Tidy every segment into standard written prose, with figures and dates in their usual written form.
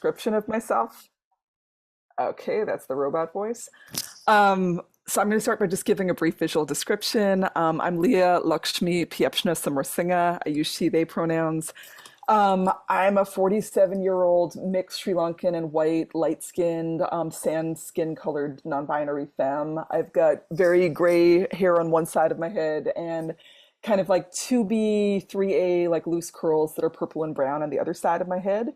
description of myself. Okay, that's the robot voice. So I'm going to start by just giving a brief visual description. I'm Leah Lakshmi Piepzna-Samarasinha. I use she, they pronouns. I'm a 47-year-old mixed Sri Lankan and white, light-skinned, sand skin-colored, non-binary femme. I've got very gray hair on one side of my head and kind of like 2B, 3A, like loose curls that are purple and brown on the other side of my head.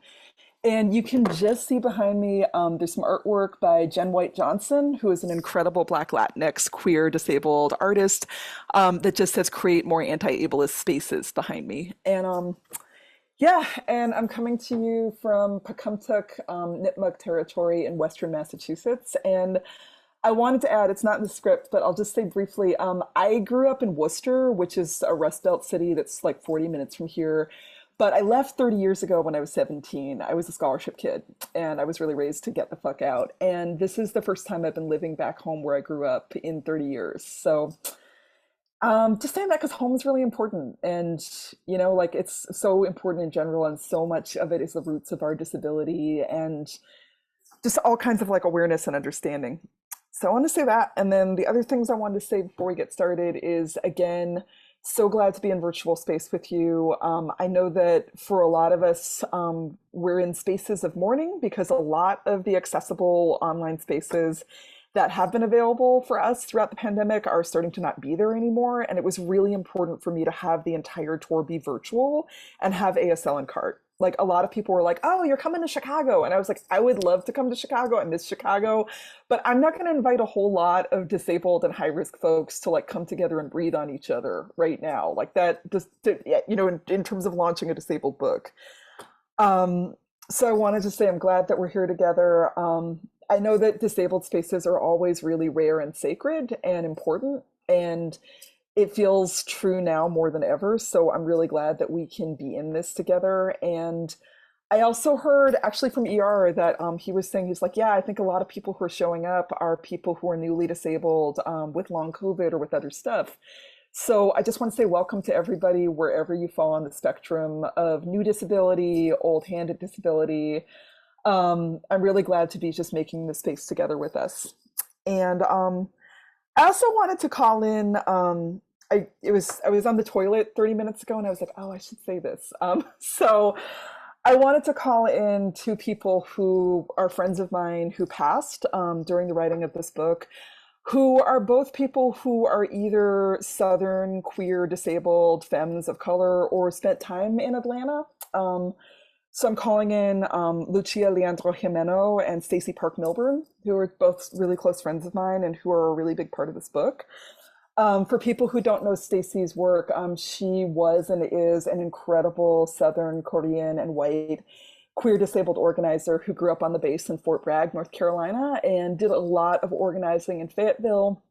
And you can just see behind me, there's some artwork by Jen White Johnson, who is an incredible Black Latinx queer disabled artist that just says create more anti-ableist spaces behind me. And yeah, and I'm coming to you from Pecumtuck, Nipmuc territory in Western Massachusetts. And I wanted to add, it's not in the script, but I'll just say briefly, I grew up in Worcester, which is a Rust Belt city that's like 40 minutes from here. But I left 30 years ago when I was 17. I was a scholarship kid and I was really raised to get the fuck out. And this is the first time I've been living back home where I grew up in 30 years. So just saying that because home is really important. And, you know, like it's so important in general. And so much of it is the roots of our disability and just all kinds of like awareness and understanding. So I want to say that. And then the other things I wanted to say before we get started is, again, so glad to be in virtual space with you. I know that for a lot of us, we're in spaces of mourning because a lot of the accessible online spaces that have been available for us throughout the pandemic are starting to not be there anymore. And it was really important for me to have the entire tour be virtual and have ASL and CART. Like a lot of people were like, oh, you're coming to Chicago. And I was like, I would love to come to Chicago. I miss Chicago, but I'm not going to invite a whole lot of disabled and high risk folks to like come together and breathe on each other right now. Like that, just, you know, in terms of launching a disabled book. So I wanted to say I'm glad that we're here together. I know that disabled spaces are always really rare and sacred and important. And it feels true now more than ever. So I'm really glad that we can be in this together. And I also heard actually from ER that he was saying, he's like, yeah, I think a lot of people who are showing up are people who are newly disabled with long COVID or with other stuff. So I just want to say welcome to everybody, wherever you fall on the spectrum of new disability, old-handed disability. I'm really glad to be just making this space together with us. And I also wanted to call in, I was on the toilet 30 minutes ago and I was like, oh, I should say this. So I wanted to call in two people who are friends of mine who passed during the writing of this book, who are both people who are either Southern, queer, disabled, femmes of color, or spent time in Atlanta. So I'm calling in Lucia Leandro Jimeno and Stacy Park Milburn, who are both really close friends of mine and who are a really big part of this book. For people who don't know Stacy's work, she was and is an incredible Southern Korean and white queer disabled organizer who grew up on the base in Fort Bragg, North Carolina, and did a lot of organizing in Fayetteville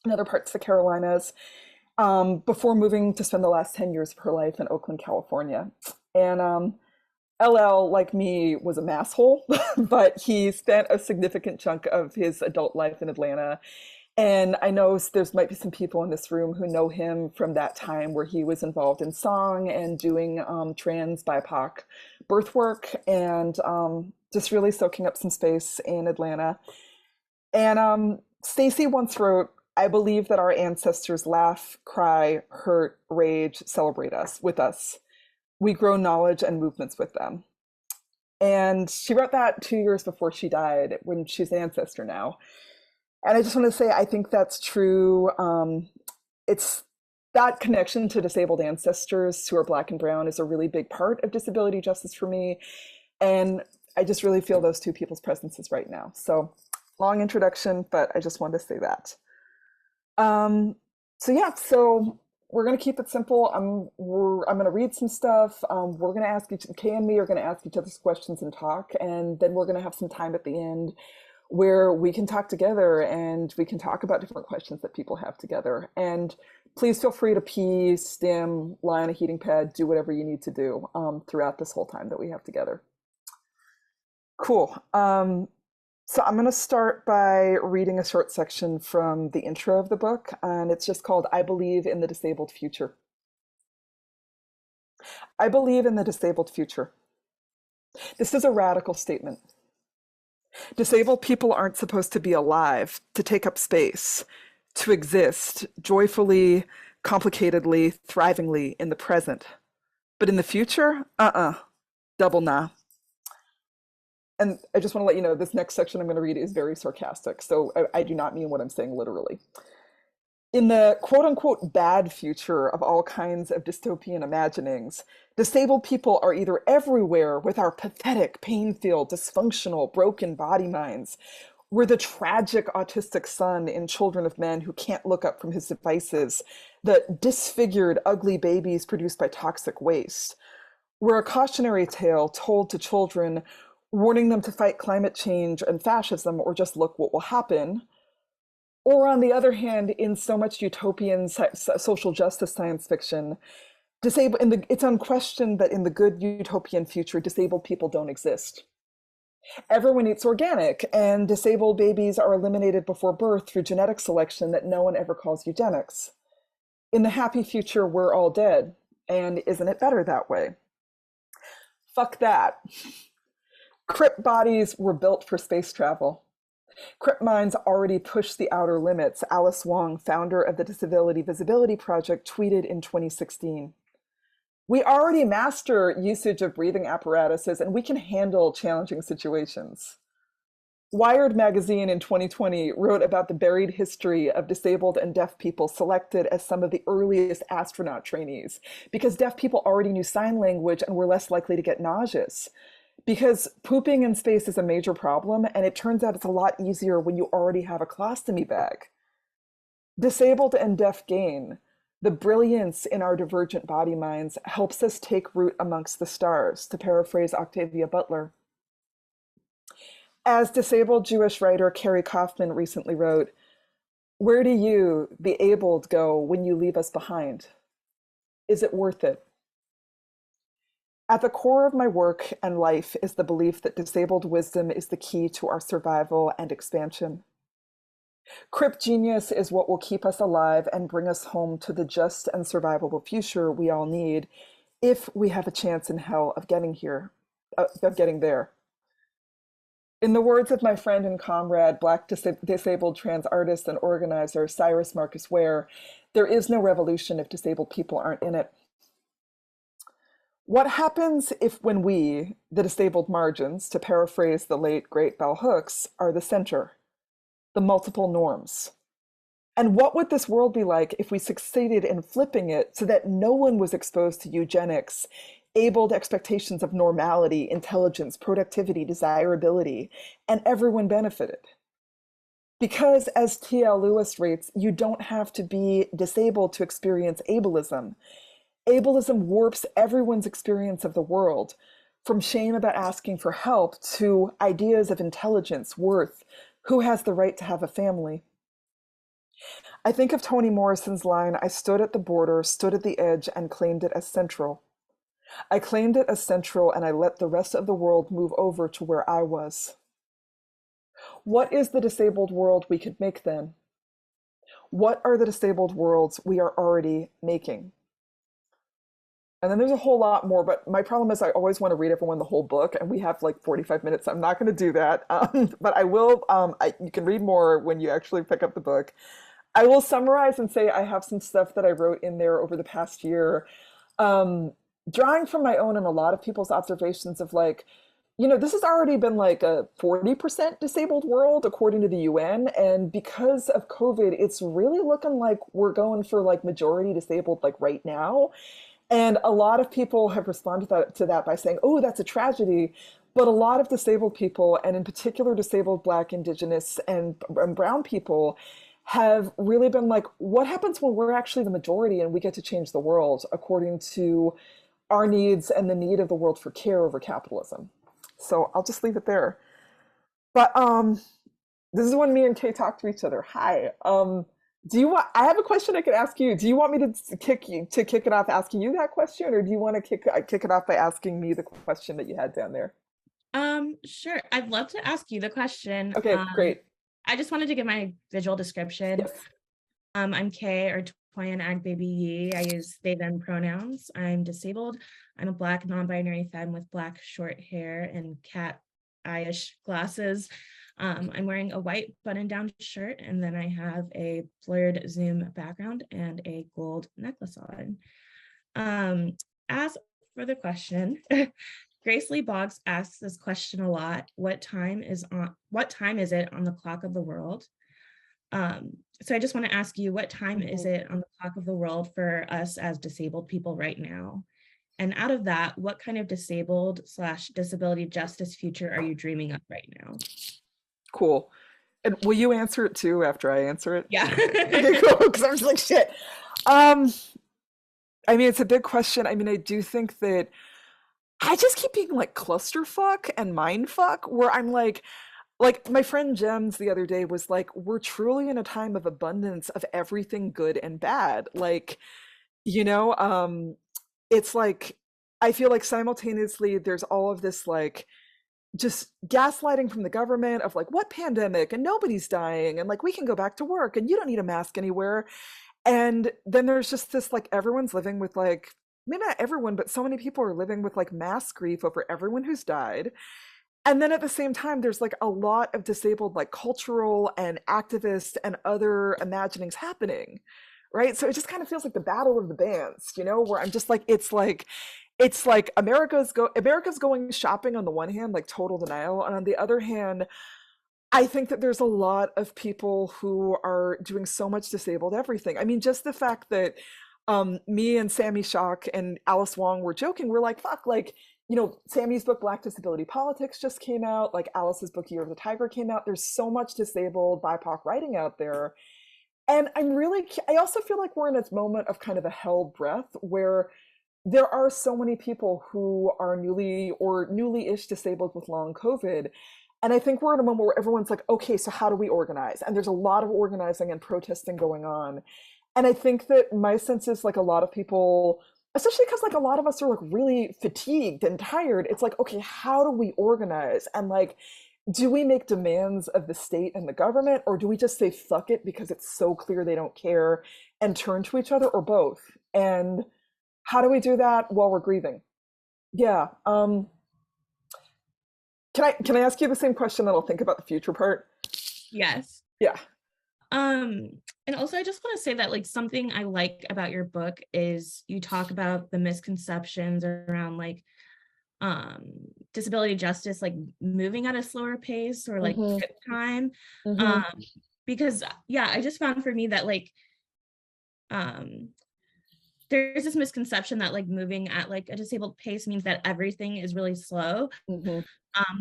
and other parts of the Carolinas before moving to spend the last 10 years of her life in Oakland, California. And LL, like me, was a masshole, but he spent a significant chunk of his adult life in Atlanta. And I know there's might be some people in this room who know him from that time where he was involved in song and doing trans BIPOC birth work and just really soaking up some space in Atlanta. And Stacy once wrote, I believe that our ancestors laugh, cry, hurt, rage, celebrate us with us. We grow knowledge and movements with them. And she wrote that 2 years before she died, when she's an ancestor now. And I just want to say, I think that's true. It's that connection to disabled ancestors who are Black and brown is a really big part of disability justice for me. And I just really feel those two people's presences right now. So long introduction, but I just wanted to say that. So yeah, so we're going to keep it simple. I'm going to read some stuff. We're going to ask Kay and me are going to ask each other's questions and talk. And then we're going to have some time at the end where we can talk together and we can talk about different questions that people have together. And please feel free to pee, stim, lie on a heating pad, do whatever you need to do throughout this whole time that we have together. Cool. So I'm going to start by reading a short section from the intro of the book, and it's just called I Believe in the Disabled Future. I believe in the disabled future. This is a radical statement. Disabled people aren't supposed to be alive, to take up space, to exist joyfully, complicatedly, thrivingly in the present. But in the future, double nah. And I just want to let you know this next section I'm going to read is very sarcastic. So I do not mean what I'm saying literally. In the quote unquote bad future of all kinds of dystopian imaginings, disabled people are either everywhere with our pathetic, pain filled, dysfunctional, broken body minds. We're the tragic autistic son in Children of Men who can't look up from his devices, the disfigured, ugly babies produced by toxic waste. We're a cautionary tale told to children, warning them to fight climate change and fascism or just look what will happen. Or on the other hand, in so much utopian social justice science fiction, it's unquestioned that in the good utopian future, disabled people don't exist. Everyone eats organic, and disabled babies are eliminated before birth through genetic selection that no one ever calls eugenics. In the happy future, we're all dead, and isn't it better that way? Fuck that. Crip bodies were built for space travel. Crip minds already push the outer limits, Alice Wong, founder of the Disability Visibility Project, tweeted in 2016. We already master usage of breathing apparatuses and we can handle challenging situations. Wired magazine in 2020 wrote about the buried history of disabled and deaf people selected as some of the earliest astronaut trainees because deaf people already knew sign language and were less likely to get nauseous. Because pooping in space is a major problem, and it turns out it's a lot easier when you already have a colostomy bag. Disabled and deaf gain. The brilliance in our divergent body minds helps us take root amongst the stars, to paraphrase Octavia Butler. As disabled Jewish writer Carrie Kaufman recently wrote, "Where do you, the abled, go when you leave us behind? Is it worth it?" At the core of my work and life is the belief that disabled wisdom is the key to our survival and expansion. Crip genius is what will keep us alive and bring us home to the just and survivable future we all need if we have a chance in hell of getting there. In the words of my friend and comrade, Black disabled trans artist and organizer Cyrus Marcus Ware, there is no revolution if disabled people aren't in it. What happens when we, the disabled margins, to paraphrase the late great Bell Hooks, are the center, the multiple norms? And what would this world be like if we succeeded in flipping it so that no one was exposed to eugenics, abled expectations of normality, intelligence, productivity, desirability, and everyone benefited? Because, as T.L. Lewis writes, you don't have to be disabled to experience ableism. Ableism warps everyone's experience of the world, from shame about asking for help to ideas of intelligence, worth, who has the right to have a family. I think of Toni Morrison's line, "I stood at the border, stood at the edge, and claimed it as central." I claimed it as central, and I let the rest of the world move over to where I was. What is the disabled world we could make then? What are the disabled worlds we are already making? And then there's a whole lot more, but my problem is I always want to read everyone the whole book, and we have like 45 minutes. So I'm not going to do that, but I will. You can read more when you actually pick up the book. I will summarize and say I have some stuff that I wrote in there over the past year, drawing from my own and a lot of people's observations of like, this has already been like a 40% disabled world according to the UN. And because of COVID, it's really looking like we're going for like majority disabled like right now. And a lot of people have responded to that by saying, oh, that's a tragedy. But a lot of disabled people, and in particular disabled Black, Indigenous, and Brown people, have really been like, what happens when we're actually the majority and we get to change the world according to our needs and the need of the world for care over capitalism? So I'll just leave it there. But this is when me and Kay talk to each other. Hi. I have a question I could ask you. Do you want me to kick it off asking you that question, or do you want to kick it off by asking me the question that you had down there? Sure. I'd love to ask you the question. Okay, great. I just wanted to give my visual description. Yes. I'm Kay, or Toyin Agbebyi. I use they them pronouns. I'm disabled. I'm a Black non-binary femme with Black short hair and cat eye-ish glasses. I'm wearing a white button-down shirt, and then I have a blurred Zoom background and a gold necklace on. As for the question, Grace Lee Boggs asks this question a lot. What time is it on the clock of the world? So I just want to ask you, what time is it on the clock of the world for us as disabled people right now? And out of that, what kind of disabled/disability justice future are you dreaming of right now? Cool. And will you answer it too after I answer it? Yeah. Okay, cool. Because I'm just like, shit. Um, I mean, it's a big question. I mean, I do think that I just keep being like clusterfuck and mindfuck, where I'm like my friend Jems the other day was like, we're truly in a time of abundance of everything good and bad. Like, you know, it's like I feel like simultaneously there's all of this like just gaslighting from the government of like what pandemic and nobody's dying and like we can go back to work and you don't need a mask anywhere. And then there's just this like everyone's living with like maybe not everyone, but so many people are living with like mass grief over everyone who's died. And then at the same time, there's like a lot of disabled like cultural and activist and other imaginings happening. Right. So it just kind of feels like the battle of the bands, you know, where I'm just like America's going shopping on the one hand, like total denial. And on the other hand, I think that there's a lot of people who are doing so much disabled everything. I mean, just the fact that me and Sammy Shock and Alice Wong were joking, we're like, fuck, like, you know, Sammy's book Black Disability Politics just came out, like Alice's book Year of the Tiger came out. There's so much disabled BIPOC writing out there. And I also feel like we're in this moment of kind of a held breath where there are so many people who are newly-ish disabled with long COVID. And I think we're in a moment where everyone's like, okay, so how do we organize? And there's a lot of organizing and protesting going on. And I think that my sense is like a lot of people, especially because like a lot of us are like really fatigued and tired, it's like, okay, how do we organize? And like, do we make demands of the state and the government, or do we just say fuck it because it's so clear they don't care and turn to each other, or both? And how do we do that while we're grieving? Yeah. Can I ask you the same question that I'll think about the future part? Yes. Yeah. And also I just want to say that like something I like about your book is you talk about the misconceptions around like disability justice, like moving at a slower pace or like Mm-hmm. crip time. Mm-hmm. Um, because yeah, I just found for me that like um there's this misconception that like moving at like a disabled pace means that everything is really slow. Mm-hmm.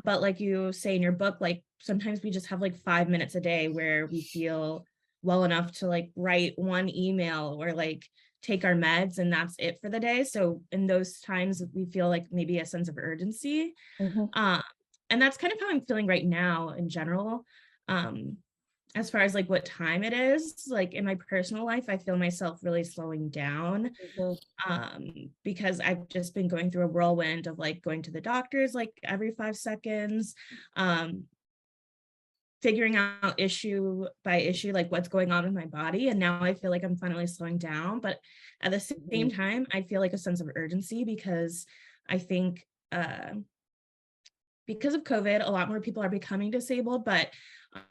But like you say in your book, like sometimes we just have like 5 minutes a day where we feel well enough to like write one email or like take our meds and that's it for the day. So in those times we feel like maybe a sense of urgency. Mm-hmm. Um, and that's kind of how I'm feeling right now in general. Um, as far as like what time it is, like in my personal life, I feel myself really slowing down Mm-hmm. because I've just been going through a whirlwind of like going to the doctors like every 5 seconds, figuring out issue by issue like what's going on with my body. And now I feel like I'm finally slowing down. But at the same time, I feel like a sense of urgency because I think because of COVID, a lot more people are becoming disabled, but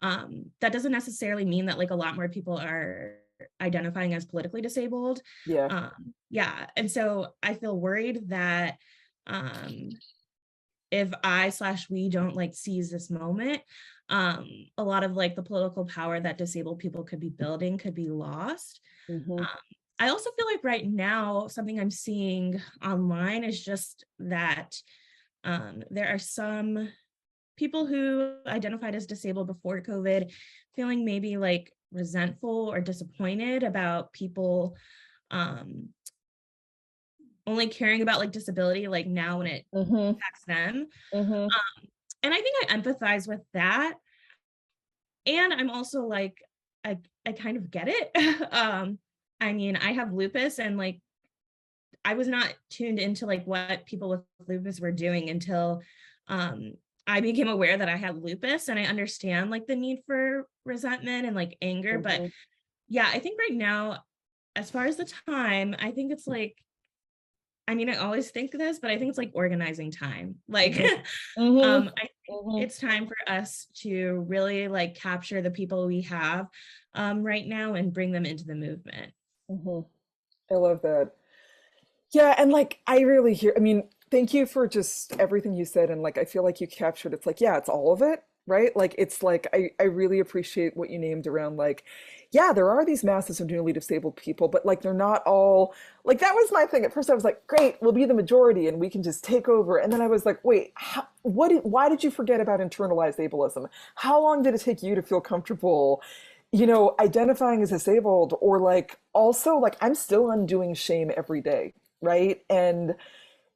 that doesn't necessarily mean that like a lot more people are identifying as politically disabled. Yeah. Yeah, and so I feel worried that if I/we don't like seize this moment, a lot of like the political power that disabled people could be building could be lost. Mm-hmm. Um, I also feel like right now, something I'm seeing online is just that there are some people who identified as disabled before COVID feeling maybe like resentful or disappointed about people only caring about like disability like now when it Mm-hmm. impacts them. Mm-hmm. And I think I empathize with that. And I'm also like, I kind of get it. I mean, I have lupus and like I was not tuned into like what people with lupus were doing until I became aware that I had lupus, and I understand like the need for resentment and like anger. But Mm-hmm. yeah, I think right now as far as the time, I think it's like, I mean, I always think this, but I think it's like organizing time. Like, Mm-hmm. Mm-hmm. I think Mm-hmm. it's time for us to really like capture the people we have right now and bring them into the movement. Mm-hmm. I love that. Yeah, and like I really hear, I mean, thank you for just everything you said. And like I feel like you captured it's like, yeah, it's all of it, right? Like it's like I really appreciate what you named around like, yeah, there are these masses of newly disabled people, but like they're not all like that was my thing. At first I was like, great, we'll be the majority and we can just take over. And then I was like, wait, why did you forget about internalized ableism? How long did it take you to feel comfortable, identifying as disabled or like also like I'm still undoing shame every day, right? And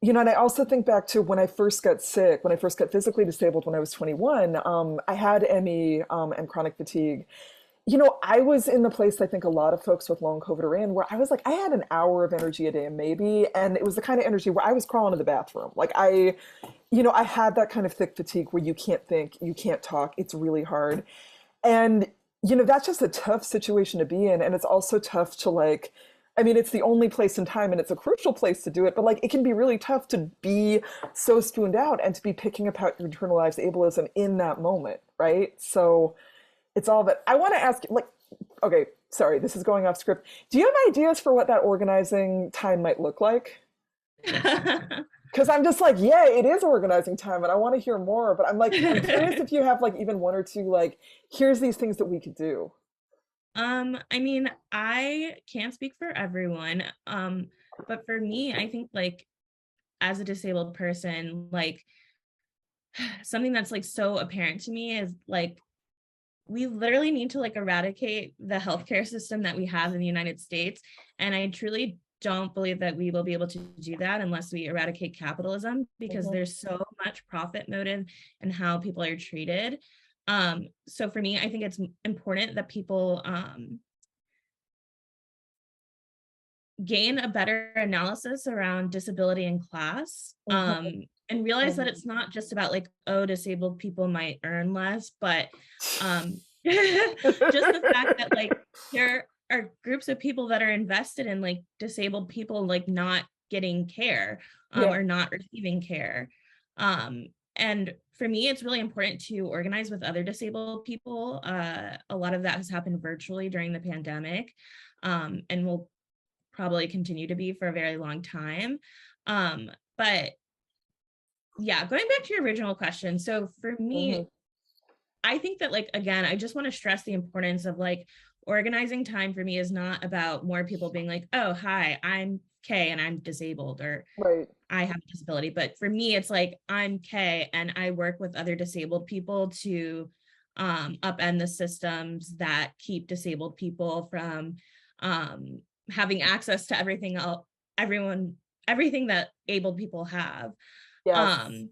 I also think back to when I first got sick, when I first got physically disabled when I was 21. I had ME and chronic fatigue. I was in the place I think a lot of folks with long COVID are in, where I was like, I had an hour of energy a day, maybe, and it was the kind of energy where I was crawling to the bathroom. Like I had that kind of thick fatigue where you can't think, you can't talk. It's really hard, and that's just a tough situation to be in, and it's also tough to like. I mean, it's the only place in time and it's a crucial place to do it, but like it can be really tough to be so spooned out and to be picking apart your internalized ableism in that moment, right? So it's all that I want to ask, like, okay, sorry, this is going off script. Do you have ideas for what that organizing time might look like? Because I'm just like, yeah, it is organizing time and I want to hear more, but I'm like, I'm curious if you have like even one or two, like, here's these things that we could do. I mean, I can't speak for everyone. But for me, I think like as a disabled person, like something that's like so apparent to me is like we literally need to like eradicate the healthcare system that we have in the United States. And I truly don't believe that we will be able to do that unless we eradicate capitalism, because Mhm. there's so much profit motive in how people are treated. So for me, I think it's important that people gain a better analysis around disability and class, Mhm. and realize that Mhm. it's not just about like, oh, disabled people might earn less, but just the fact that like there are groups of people that are invested in like disabled people like not getting care, Yeah. or not receiving care. And for me, it's really important to organize with other disabled people. A lot of that has happened virtually during the pandemic, and will probably continue to be for a very long time. But yeah, going back to your original question. So for me, Mhm. I think that like again, I just want to stress the importance of like organizing time for me is not about more people being like, oh, hi, I'm Kay and I'm disabled, or Right. I have a disability. But for me, it's like I'm Kay and I work with other disabled people to upend the systems that keep disabled people from um, having access to everything else, everyone, everything that able people have. Yes. Um,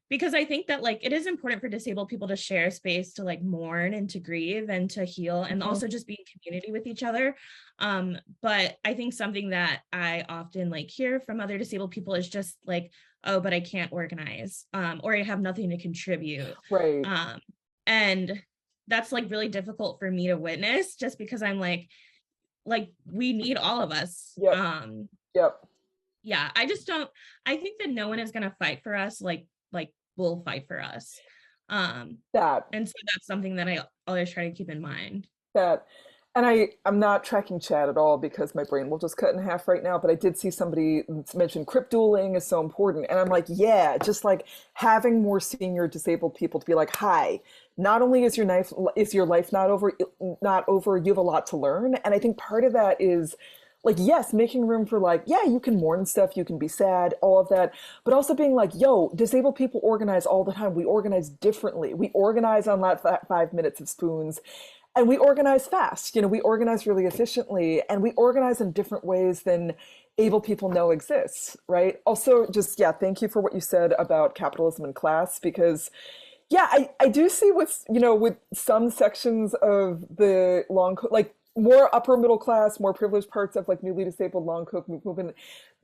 because I think that like it is important for disabled people to share space to like mourn and to grieve and to heal and Mhm. also just be in community with each other. But I think something that I often like hear from other disabled people is just like, oh, but I can't organize, or I have nothing to contribute. Right. Um, and that's like really difficult for me to witness just because I'm like we need all of us. Yep. Yep. Yeah, I just don't, I think that no one is going to fight for us like we'll fight for us. um That. and so that's something that I always try to keep in mind. That. And I'm not tracking chat at all because my brain will just cut in half right now, but I did see somebody mention crip dueling is so important. And I'm like, yeah, just like having more senior disabled people to be like, hi, not only is your life not over, you have a lot to learn. And I think part of that is like, yes, making room for like, yeah, you can mourn stuff, you can be sad, all of that, but also being like, yo, disabled people organize all the time. We organize differently. We organize on that 5 minutes of spoons, and we organize fast. We organize really efficiently, and we organize in different ways than able people know exists, right? Also, just yeah, thank you for what you said about capitalism and class, because yeah, I do see with some sections of the like more upper middle class, more privileged parts of like newly disabled long COVID movement,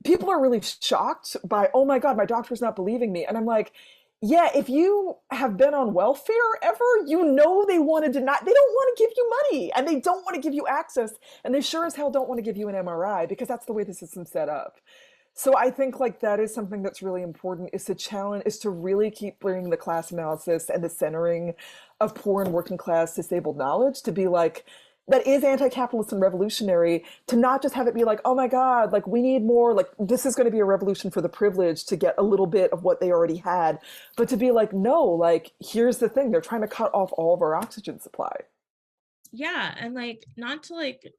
people are really shocked by, oh my God, my doctor's not believing me. And I'm like, yeah, if you have been on welfare ever, you know they want to deny, they don't want to give you money and they don't want to give you access. And they sure as hell don't want to give you an MRI because that's the way the system's set up. So I think like that is something that's really important is to challenge, is to really keep bringing the class analysis and the centering of poor and working class disabled knowledge to be like, that is anti-capitalist and revolutionary, to not just have it be like, oh my God, like we need more, like this is going to be a revolution for the privileged to get a little bit of what they already had, but to be like, no, like here's the thing, they're trying to cut off all of our oxygen supply. Yeah, and like not to like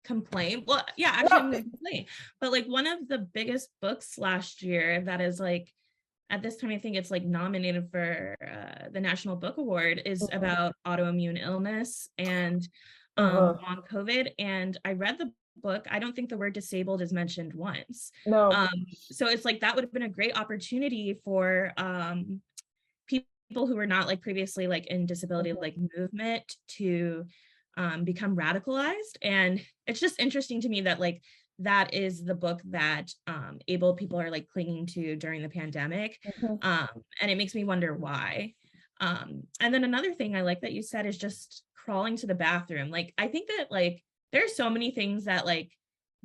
complain. Well, yeah, actually I'm No. gonna complain. But like one of the biggest books last year that is like at this time I think it's like nominated for the National Book Award is about autoimmune illness and Uh-huh. long COVID. And I read the book. I don't think the word disabled is mentioned once. No. So it's like that would have been a great opportunity for people who were not like previously like in disability Mhm. like movement to become radicalized. And it's just interesting to me that like that is the book that able people are like clinging to during the pandemic. Mhm. And it makes me wonder why. And then another thing I like that you said is just crawling to the bathroom. Like I think that like there's so many things that like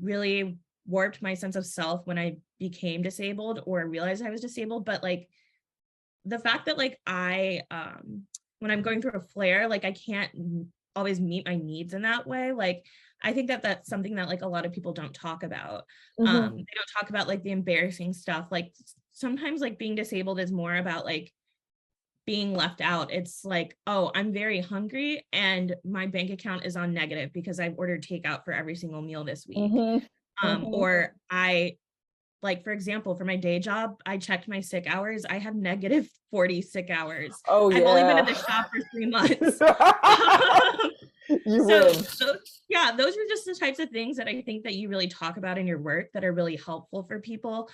really warped my sense of self when I became disabled or realized I was disabled, but like the fact that like I when I'm going through a flare, like I can't always meet my needs in that way. Like I think that that's something that like a lot of people don't talk about. Mhm. They don't talk about like the embarrassing stuff. Like sometimes like being disabled is more about like being left out. It's like, oh, I'm very hungry and my bank account is on negative because I've ordered takeout for every single meal this week. Mhm. Mhm. Or I like, for example, for my day job, I checked my sick hours. I have negative 40 sick hours. Oh I've only been in yeah. the shop for 3 months. You So win. yeah, those are just the types of things that I think that you really talk about in your work that are really helpful for people.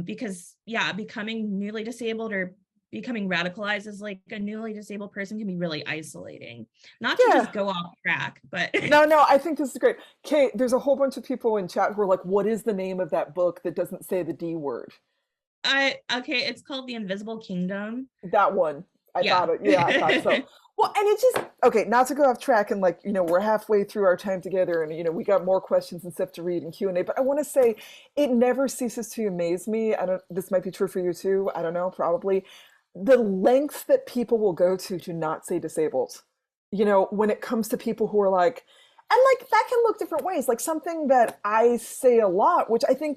Because yeah, becoming newly disabled or becoming radicalized as like a newly disabled person can be really isolating. Not to Yeah. just go off track, but No, no, I think this is great. Kate, there's a whole bunch of people in chat who are like, what is the name of that book that doesn't say the D word? I okay, it's called The Invisible Kingdom. That one. I Yeah. thought it. Yeah, I thought so. Well, and it's just okay, not to go off track and like, we're halfway through our time together and we got more questions and stuff to read and Q&A, but I want to say it never ceases to amaze me. I don't this might be true for you too. I don't know, probably. The lengths that people will go to not say disabled. When it comes to people who are like, and like that can look different ways. Like something that I say a lot, which I mean,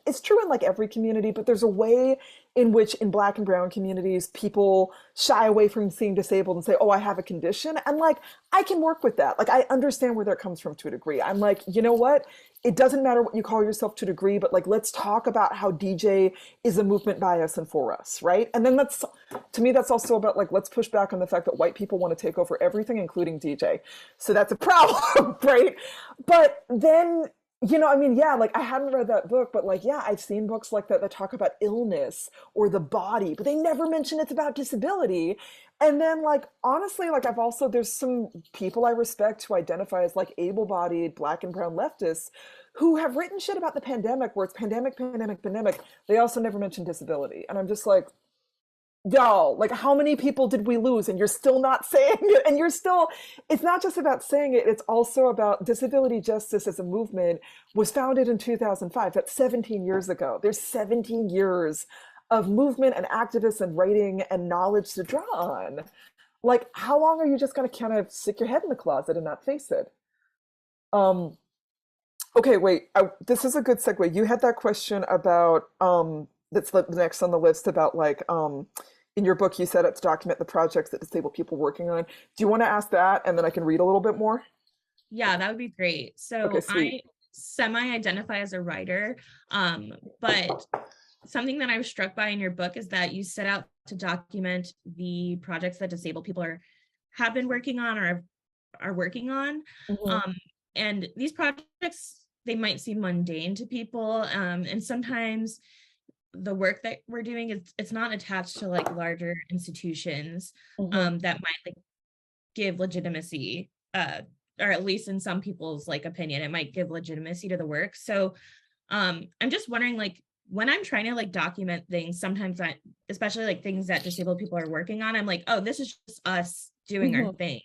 it's true in like every community, but there's a way in which in Black and brown communities people shy away from seeing disabled and say, oh, I have a condition. And like I can work with that. Like I understand where that comes from to a degree. I'm like, you know what, it doesn't matter what you call yourself to a degree, but like let's talk about how DJ is a movement by us and for us, right? And then that's, to me, that's also about like let's push back on the fact that white people want to take over everything including DJ. So that's a problem. Right? But then, I mean, yeah, like I hadn't read that book, but like, yeah, I've seen books like that that talk about illness or the body, but they never mention it's about disability. And then, like, honestly, like, there's some people I respect who identify as like able bodied Black and brown leftists who have written shit about the pandemic where it's pandemic, pandemic, pandemic. They also never mention disability. And I'm just like, y'all, like how many people did we lose and you're still not saying it, and it's not just about saying it, it's also about disability justice as a movement was founded in 2005. That's 17 years ago. There's 17 years of movement and activists and writing and knowledge to draw on. Like how long are you just going to kind of stick your head in the closet and not face it? um okay, wait, this is a good segue. You had that question about that's the next on the list about like in your book you set it to document the projects that disabled people working on. Do you want to ask that and then I can read a little bit more? Yeah, that would be great. Okay, So sweet. I semi-identify as a writer, but something that I was struck by in your book is that you set out to document the projects that disabled people have been working on or are working on. Hmm. Um, and these projects, they might seem mundane to people. And sometimes the work that we're doing is it's not attached to like larger institutions Hmm. that might like give legitimacy, or at least in some people's like opinion, it might give legitimacy to the work. So I'm just wondering, like, when I'm trying to like document things, sometimes I, especially like things that disabled people are working on, I'm like, oh, this is just us doing our Mhm. thing.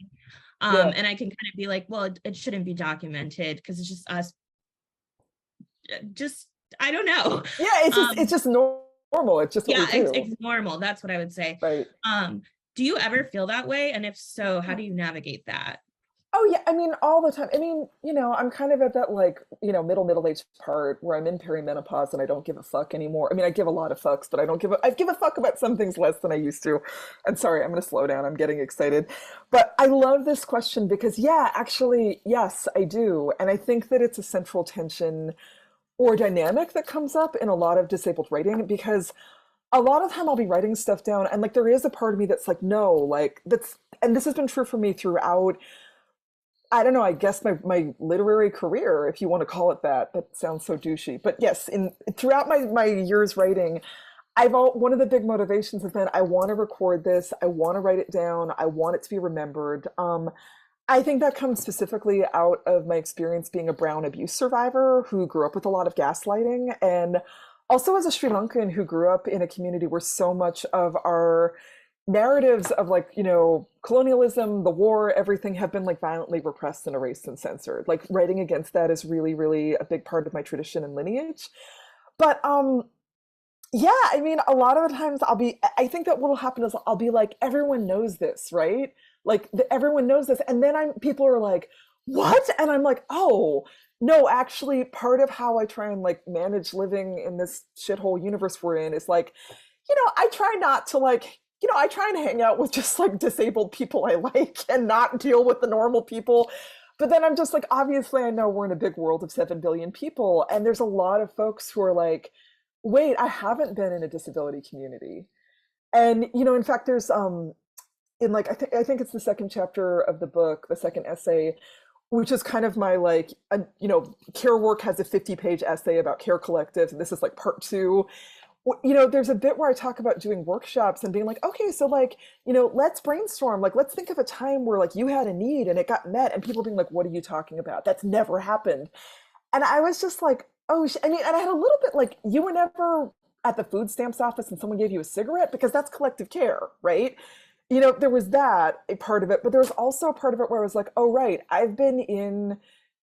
Yeah. And I can kind of be like, well, it shouldn't be documented because it's just us, just, I don't know. Yeah, it's Um, just normal. It's just what we yeah, do. it's normal. That's what I would say. Right. Um, do you ever feel that way? And if so, how do you navigate that? Oh yeah, I mean all the time. I mean, I'm kind of at that like, middle-aged part where I'm in perimenopause and I don't give a fuck anymore. I mean, I give a lot of fucks, but I give a fuck about some things less than I used to. And sorry, I'm going to slow down. I'm getting excited. But I love this question because yeah, actually, yes, I do. And I think that it's a central tension or dynamic that comes up in a lot of disabled writing because a lot of time I'll be writing stuff down and like there is a part of me that's like, no, like that's and this has been true for me throughout. I don't know, I guess my literary career, if you want to call it that. That sounds so douchey. But yes, in throughout my years writing, one of the big motivations has been I want to record this, I want to write it down, I want it to be remembered. I think that comes specifically out of my experience being a brown abuse survivor who grew up with a lot of gaslighting, and also as a Sri Lankan who grew up in a community where so much of our narratives of like, colonialism, the war, everything have been like violently repressed and erased and censored. Like writing against that is really, really a big part of my tradition and lineage. But yeah, I mean, a lot of the times I think that what'll happen is I'll be like, everyone knows this, right? Like everyone knows this. And then people are like, what? And I'm like, oh, no, actually part of how I try and like manage living in this shithole universe we're in is like, I try not to like, I try and hang out with just like disabled people I like and not deal with the normal people. But then I'm just like, obviously, I know we're in a big world of 7 billion people. And there's a lot of folks who are like, wait, I haven't been in a disability community. And, in fact, there's, in like, I think it's the second chapter of the book, the second essay, which is kind of my like, care work has a 50-page essay about care collectives. And this is like part two. There's a bit where I talk about doing workshops and being like, okay, so like, let's brainstorm. Like, let's think of a time where like you had a need and it got met, and people being like, what are you talking about? That's never happened. And I was just like, oh, I mean, and I had a little bit like, you were never at the food stamps office and someone gave you a cigarette because that's collective care, right? There was that a part of it, but there was also a part of it where I was like, oh, right, I've been in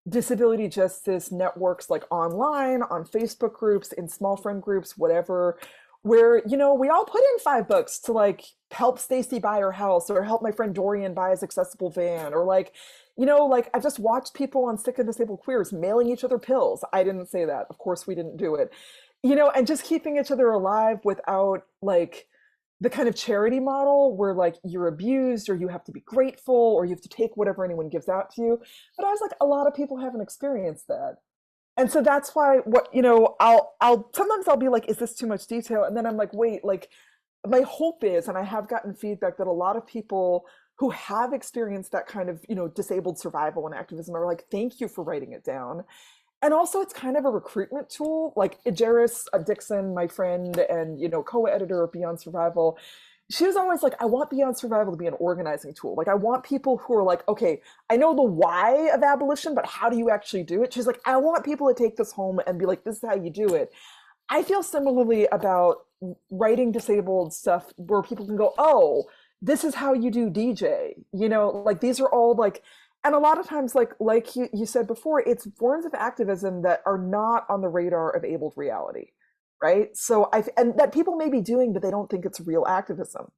disability justice networks like online, on Facebook groups, in small friend groups, whatever, where, we all put in $5 to like help Stacy buy her house or help my friend Dorian buy his accessible van, or like, like I just watched people on Sick and Disabled Queers mailing each other pills. I didn't say that. Of course we didn't do it. And just keeping each other alive without like the kind of charity model where like you're abused or you have to be grateful or you have to take whatever anyone gives out to you. But I was like, a lot of people haven't experienced that. And so that's why I'll sometimes I'll be like, is this too much detail? And then I'm like, wait, like my hope is, and I have gotten feedback that a lot of people who have experienced that kind of, disabled survival and activism are like, thank you for writing it down. And also it's kind of a recruitment tool. Like Jaris Dixon, my friend and, co-editor of Beyond Survival, she was always like, I want Beyond Survival to be an organizing tool. Like I want people who are like, okay, I know the why of abolition, but how do you actually do it? She's like, I want people to take this home and be like, this is how you do it. I feel similarly about writing disabled stuff where people can go, oh, this is how you do DJ. Like these are all like, and a lot of times, like you said before, it's forms of activism that are not on the radar of abled reality, right? So and that people may be doing, but they don't think it's real activism.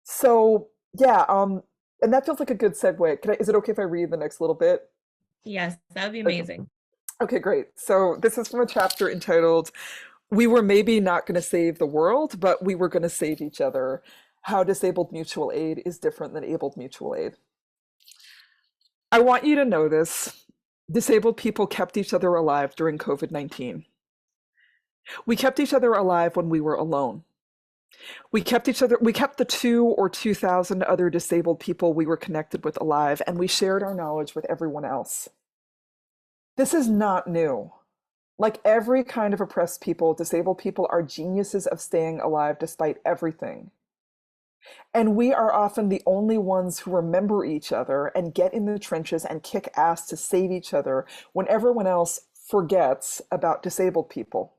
So yeah, and that feels like a good segue. Is it okay if I read the next little bit? Yes, that would be Okay. amazing. Okay, great. So this is from a chapter entitled, We Were Maybe Not Going to Save the World, but We Were Going to Save Each Other. How Disabled Mutual Aid is Different than Abled Mutual Aid. I want you to know this. Disabled people kept each other alive during COVID-19. We kept each other alive when we were alone. We kept the 2,000 other disabled people we were connected with alive, and we shared our knowledge with everyone else. This is not new. Like every kind of oppressed people, disabled people are geniuses of staying alive despite everything. And we are often the only ones who remember each other and get in the trenches and kick ass to save each other when everyone else forgets about disabled people.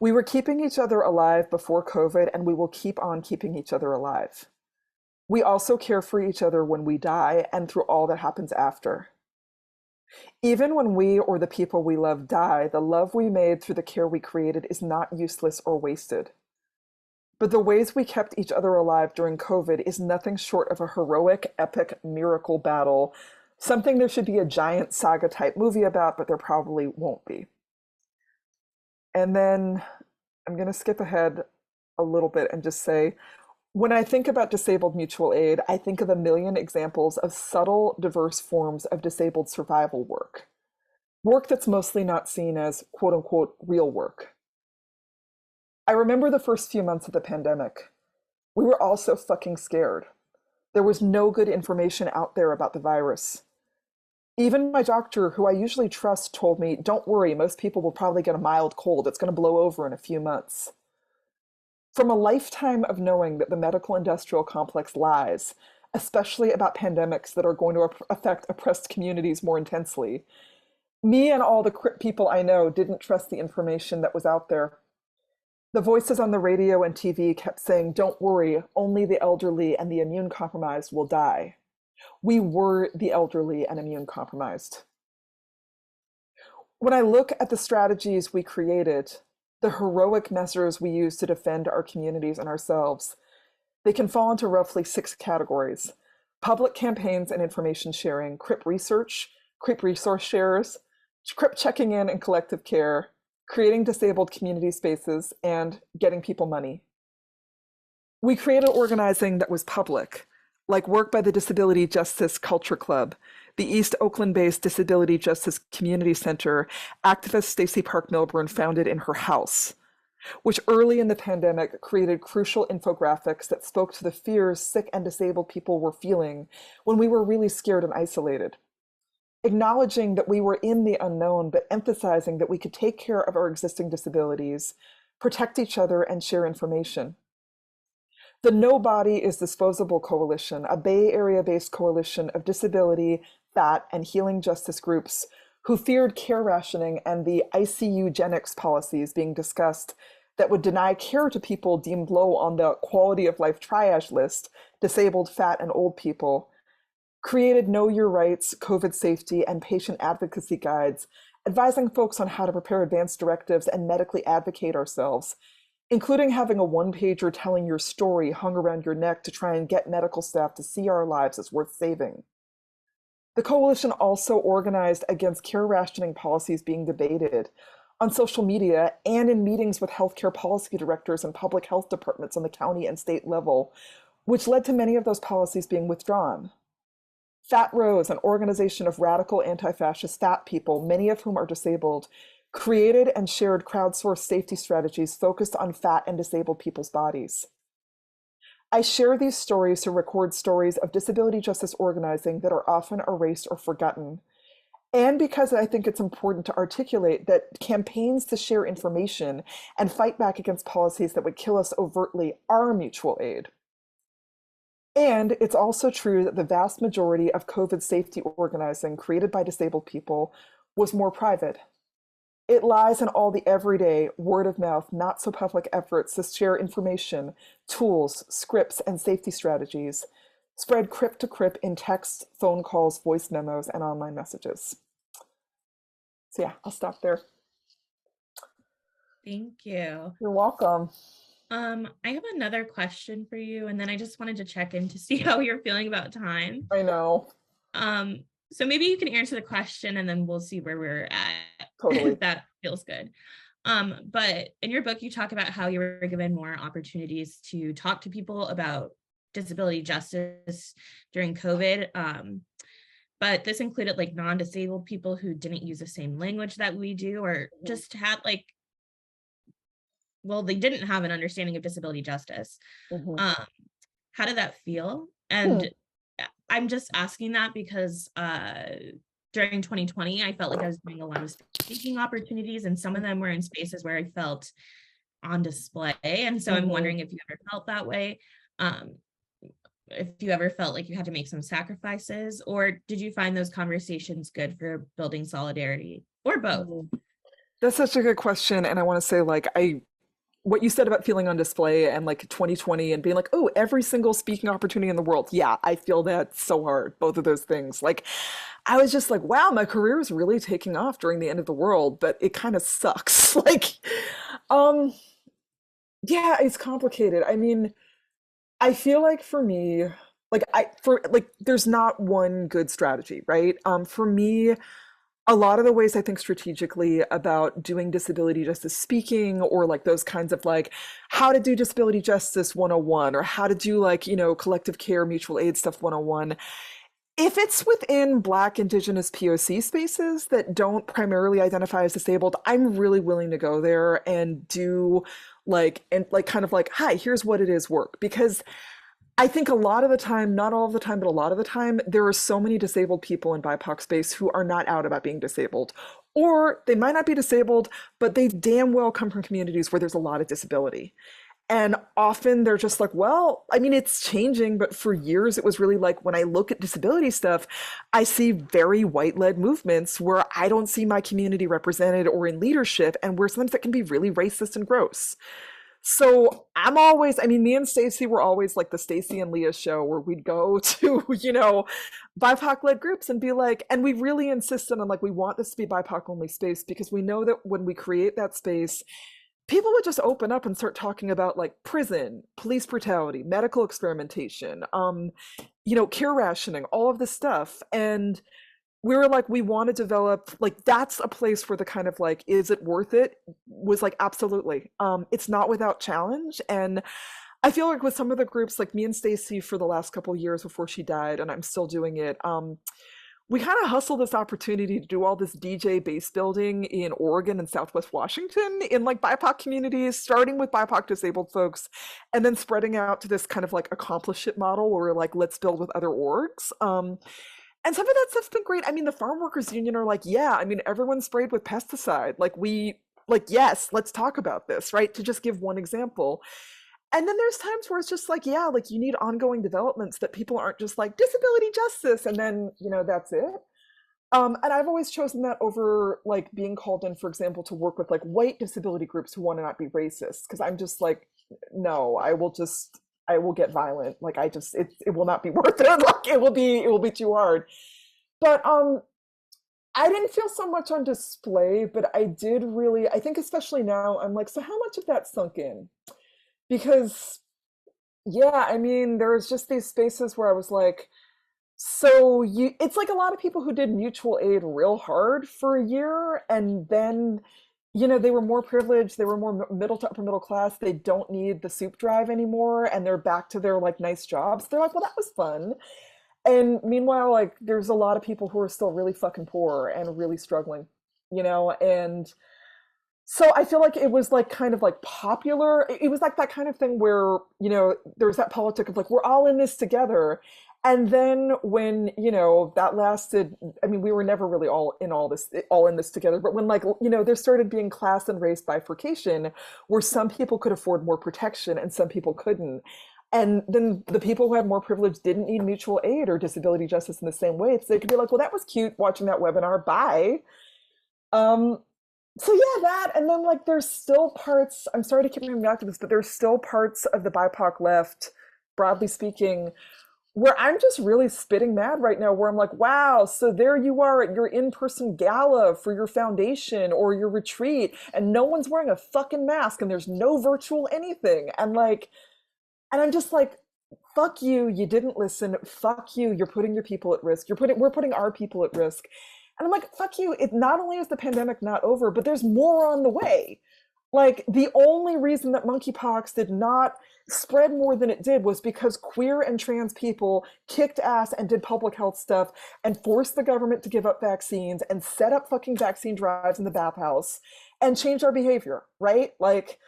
We were keeping each other alive before COVID, and we will keep on keeping each other alive. We also care for each other when we die and through all that happens after. Even when we or the people we love die, the love we made through the care we created is not useless or wasted. But the ways we kept each other alive during COVID is nothing short of a heroic, epic, miracle battle, something there should be a giant saga type movie about, but there probably won't be. And then I'm going to skip ahead a little bit and just say, when I think about disabled mutual aid, I think of a million examples of subtle, diverse forms of disabled survival work. Work that's mostly not seen as quote unquote real work. I remember the first few months of the pandemic. We were all so fucking scared. There was no good information out there about the virus. Even my doctor, who I usually trust, told me, don't worry, most people will probably get a mild cold. It's going to blow over in a few months. From a lifetime of knowing that the medical industrial complex lies, especially about pandemics that are going to affect oppressed communities more intensely, me and all the crip people I know didn't trust the information that was out there. The voices on the radio and TV kept saying, don't worry, only the elderly and the immune compromised will die. We were the elderly and immune compromised. When I look at the strategies we created, the heroic measures we use to defend our communities and ourselves, they can fall into roughly 6 categories: public campaigns and information sharing, crip research, crip resource shares, crip checking in and collective care, creating disabled community spaces, and getting people money. We created organizing that was public, like work by the Disability Justice Culture Club, the East Oakland-based Disability Justice Community Center activist Stacey Park Milburn founded in her house, which early in the pandemic created crucial infographics that spoke to the fears sick and disabled people were feeling when we were really scared and isolated. Acknowledging that we were in the unknown, but emphasizing that we could take care of our existing disabilities, protect each other, and share information. The No Body is Disposable Coalition, a Bay Area-based coalition of disability, fat, and healing justice groups who feared care rationing and the ICU eugenics policies being discussed that would deny care to people deemed low on the quality of life triage list, disabled, fat, and old people, created Know Your Rights, COVID safety, and patient advocacy guides, advising folks on how to prepare advance directives and medically advocate ourselves, including having a one-pager telling your story hung around your neck to try and get medical staff to see our lives as worth saving. The coalition also organized against care rationing policies being debated on social media and in meetings with healthcare policy directors and public health departments on the county and state level, which led to many of those policies being withdrawn. Fat Rose, an organization of radical anti-fascist fat people, many of whom are disabled, created and shared crowdsourced safety strategies focused on fat and disabled people's bodies. I share these stories to record stories of disability justice organizing that are often erased or forgotten, and because I think it's important to articulate that campaigns to share information and fight back against policies that would kill us overtly are mutual aid. And it's also true that the vast majority of COVID safety organizing created by disabled people was more private. It lies in all the everyday, word of mouth, not so public efforts to share information, tools, scripts, and safety strategies, spread crip to crip in text, phone calls, voice memos, and online messages. So yeah, I'll stop there. Thank you. You're welcome. I have another question for you, and then I just wanted to check in to see how you're feeling about time. I know. So maybe you can answer the question and then we'll see where we're at. Totally. That feels good. But in your book, you talk about how you were given more opportunities to talk to people about disability justice during COVID. But this included like non-disabled people who didn't use the same language that we do, or just had like, well, they didn't have an understanding of disability justice. How did that feel? And I'm just asking that because during 2020, I felt like I was doing a lot of speaking opportunities, and some of them were in spaces where I felt on display. And so I'm wondering if you ever felt that way, if you ever felt like you had to make some sacrifices, or did you find those conversations good for building solidarity, or both? That's such a good question. And I want to say, like, what you said about feeling on display and like 2020 and being like, oh, every single speaking opportunity in the world. Yeah, I feel that so hard. Both of those things. Like, I was just like, wow, my career is really taking off during the end of the world, but it kind of sucks. Like, um, yeah, it's complicated. I mean, I feel like for me, there's not one good strategy, right? For me, a lot of the ways I think strategically about doing disability justice speaking or like those kinds of like how to do disability justice 101 or how to do like, collective care, mutual aid stuff 101. If it's within Black, Indigenous, POC spaces that don't primarily identify as disabled, I'm really willing to go there and do kind of like, hi, here's what it is work. Because I think a lot of the time, not all of the time, but a lot of the time, there are so many disabled people in BIPOC space who are not out about being disabled. Or they might not be disabled, but they damn well come from communities where there's a lot of disability. And often they're just like, well, I mean, it's changing, but for years it was really like when I look at disability stuff, I see very white led movements where I don't see my community represented or in leadership, and where sometimes that can be really racist and gross. So I'm always, I mean, me and Stacey were always like the Stacey and Leah show where we'd go to, BIPOC led groups and be like, and we really insisted on like, we want this to be BIPOC only space because we know that when we create that space, people would just open up and start talking about like prison, police brutality, medical experimentation, care rationing, all of this stuff. And we were like, we want to develop, like, that's a place where the kind of like, is it worth it? Was like, absolutely. It's not without challenge. And I feel like with some of the groups, like me and Stacey for the last couple of years before she died, and I'm still doing it, we kind of hustled this opportunity to do all this DJ base building in Oregon and Southwest Washington in like BIPOC communities, starting with BIPOC disabled folks, and then spreading out to this kind of like accomplish it model where we're like, let's build with other orgs. And some of that stuff's been great. I mean, the farm workers union are like, yeah, I mean, everyone's sprayed with pesticide. Yes, let's talk about this, right? To just give one example. And then there's times where it's just like, yeah, like you need ongoing developments that people aren't just like disability justice and then, that's it. And I've always chosen that over like being called in, for example, to work with like white disability groups who want to not be racist. Cause I'm just like, no, I will get violent. Like it will not be worth it. Like it will be too hard. But I didn't feel so much on display, but I did really, I think especially now, I'm like, so how much of that sunk in? Because yeah, I mean, there's just these spaces where I was like, it's like a lot of people who did mutual aid real hard for a year and then, they were more privileged, they were more middle to upper middle class, they don't need the soup drive anymore, and they're back to their like nice jobs. They're like, well, that was fun. And meanwhile, like, there's a lot of people who are still really fucking poor and really struggling, and so I feel like it was like kind of like popular. It was like that kind of thing where, there's that politic of like, we're all in this together. And then when, that lasted, I mean, we were never really all in this together. But when like, there started being class and race bifurcation where some people could afford more protection and some people couldn't. And then the people who had more privilege didn't need mutual aid or disability justice in the same way. So they could be like, well, that was cute watching that webinar. Bye. Um, so yeah, that, and then like there's still parts, I'm sorry to keep coming back to this, but there's still parts of the BIPOC left, broadly speaking, where I'm just really spitting mad right now, where I'm like, wow, so there you are at your in-person gala for your foundation or your retreat, and no one's wearing a fucking mask and there's no virtual anything. And I'm just like, fuck you, you didn't listen, fuck you, you're putting your people at risk. We're putting our people at risk. And I'm like, fuck you. It not only is the pandemic not over, but there's more on the way. Like the only reason that monkeypox did not spread more than it did was because queer and trans people kicked ass and did public health stuff and forced the government to give up vaccines and set up fucking vaccine drives in the bathhouse and change our behavior, right? Like,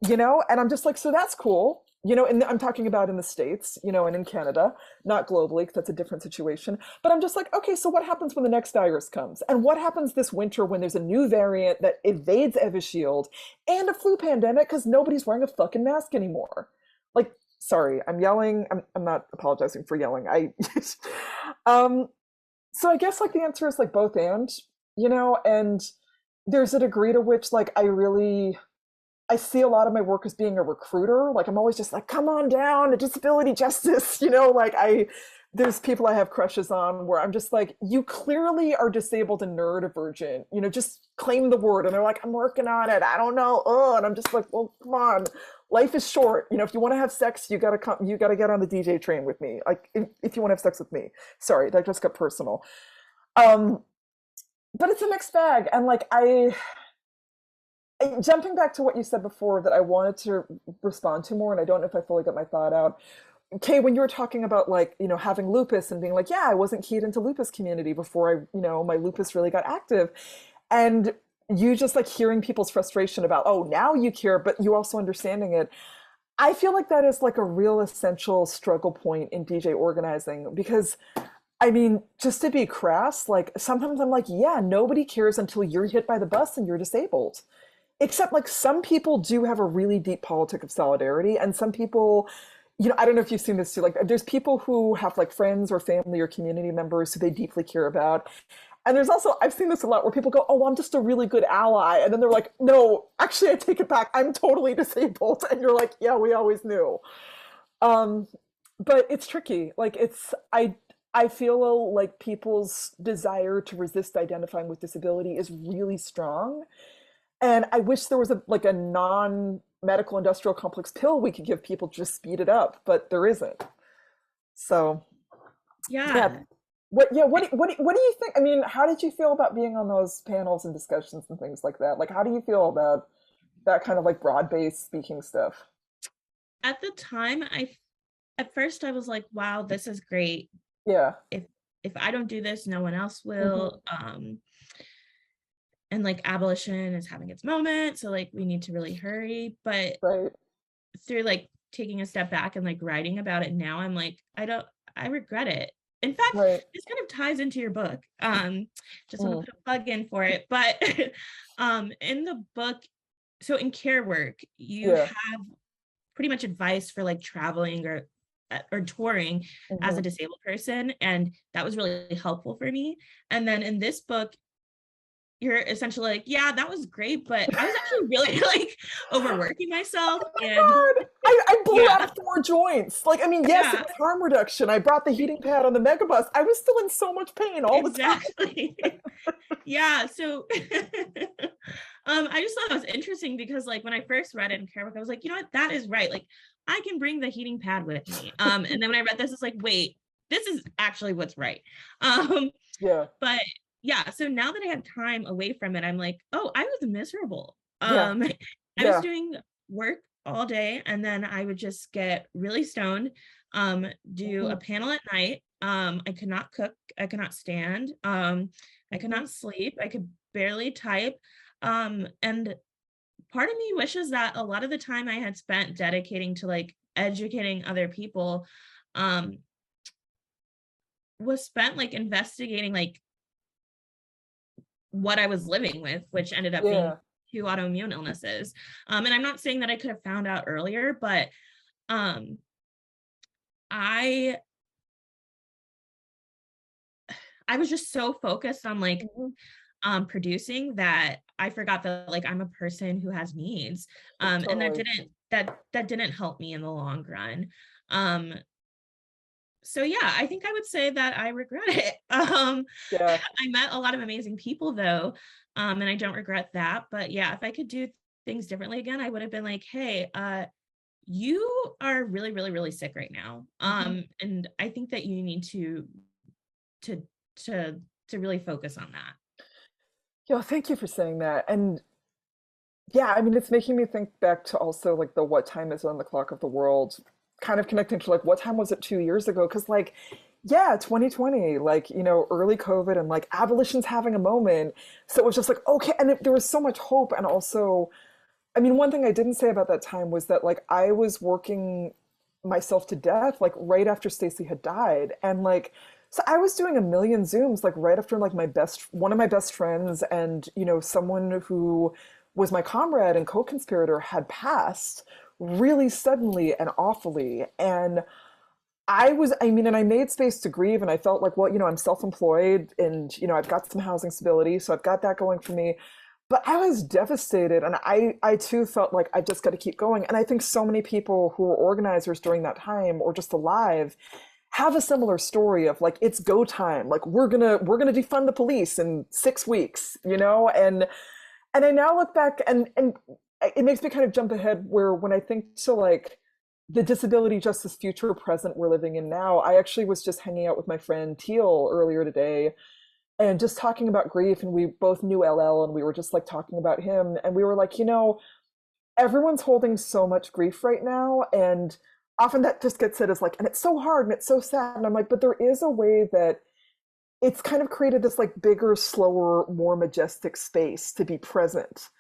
and I'm just like, so that's cool. And I'm talking about in the States, and in Canada, not globally, because that's a different situation. But I'm just like, okay, so what happens when the next virus comes? And what happens this winter when there's a new variant that evades Evishield and a flu pandemic because nobody's wearing a fucking mask anymore? Like, sorry, I'm yelling. I'm not apologizing for yelling. So I guess like the answer is like both and, and there's a degree to which like I see a lot of my work as being a recruiter. Like I'm always just like, come on down to disability justice, like there's people I have crushes on where I'm just like, you clearly are disabled and neurodivergent, just claim the word. And they're like, I'm working on it. I don't know. Oh, and I'm just like, well, come on. Life is short. If you want to have sex, you gotta get on the DJ train with me. Like if you want to have sex with me. Sorry, that just got personal. Um, but it's a mixed bag. And like jumping back to what you said before that I wanted to respond to more, and I don't know if I fully got my thought out. Kay, when you were talking about like, having lupus and being like, yeah, I wasn't keyed into lupus community before my lupus really got active. And you just like hearing people's frustration about, oh, now you care, but you also understanding it. I feel like that is like a real essential struggle point in DJ organizing because I mean, just to be crass, like sometimes I'm like, yeah, nobody cares until you're hit by the bus and you're disabled. Except like some people do have a really deep politic of solidarity, and some people, I don't know if you've seen this too. Like, there's people who have like friends or family or community members who they deeply care about, and there's also I've seen this a lot where people go, "Oh, well, I'm just a really good ally," and then they're like, "No, actually, I take it back. I'm totally disabled," and you're like, "Yeah, we always knew." Um, but it's tricky. Like, I feel like people's desire to resist identifying with disability is really strong, and I wish there was a non-medical industrial complex pill we could give people to just speed it up, but there isn't. So yeah. Yeah. What do you think? I mean, how did you feel about being on those panels and discussions and things like that? Like, how do you feel about that kind of like broad-based speaking stuff? At the time, at first I was like, wow, this is great. Yeah. If I don't do this, no one else Hmm. will. And like abolition is having its moment, so like we need to really hurry. But Right. through like taking a step back and like writing about it now, I'm like, I regret it. In fact, Right. this kind of ties into your book. Just want Mm. to put a plug in for it. But in the book, so in care work, you Yeah. have pretty much advice for like traveling or touring as Hmm. a disabled person, and that was really helpful for me. And then in this book, you're essentially like, yeah, that was great, but I was actually really like overworking myself. And God, I blew yeah, out 4 joints. Like, I mean, yes, it yeah, was harm reduction. I brought the heating pad on the megabus. I was still in so much pain all the time. exactly. Yeah. So I just thought it was interesting because like when I first read it in care book, I was like, you know what, that is right. Like I can bring the heating pad with me. And then when I read this, it's like, wait, this is actually what's right. Um, Yeah. but yeah, so now that I have time away from it, I'm like, oh, I was miserable. Yeah. I was Yeah. doing work all day and then I would just get really stoned, do a Hmm. panel at night. I could not cook, I could not stand, I could Hmm. not sleep, I could barely type. And part of me wishes that a lot of the time I had spent dedicating to like educating other people um was spent like investigating like what I was living with, which ended up being Yeah. 2 autoimmune illnesses. And I'm not saying that I could have found out earlier, but um, I I was just so focused on like Hmm. producing that I forgot that like I'm a person who has needs. And Totally. that didn't help me in the long run. Um, so yeah, I think I would say that I regret it. Yeah. I met a lot of amazing people though, and I don't regret that. But yeah, if I could do things differently again, I would have been like, hey, you are really, really, really sick right now. Hmm. And I think that you need to to to really focus on that. Yeah. Thank you for saying that. And yeah, I mean, it's making me think back to also like the what time is on the clock of the world, kind of connecting to like what time was it 2 years ago? Because like, yeah, 2020, like, early COVID and like abolition's having a moment. So it was just like, okay. And there was so much hope. And also, I mean, one thing I didn't say about that time was that like I was working myself to death like right after Stacy had died. And like, so I was doing a million Zooms like right after like one of my best friends and, someone who was my comrade and co-conspirator had passed really suddenly and awfully. And I mean, and I made space to grieve and I felt like, well, I'm self-employed and, I've got some housing stability. So I've got that going for me. but I was devastated, and I too felt like I just got to keep going. And I think so many people who were organizers during that time or just alive have a similar story of like it's go time. Like we're gonna defund the police in 6 weeks, you know? And I now look back and it makes me kind of jump ahead where when I think to like the disability justice future present we're living in now, I actually was just hanging out with my friend Teal earlier today and just talking about grief, and we both knew LL, and we were just like talking about him, and we were like, you know, everyone's holding so much grief right now, and often that just gets said as like, and it's so hard and it's so sad, and I'm like, but there is a way that it's kind of created this like bigger, slower, more majestic space to be present,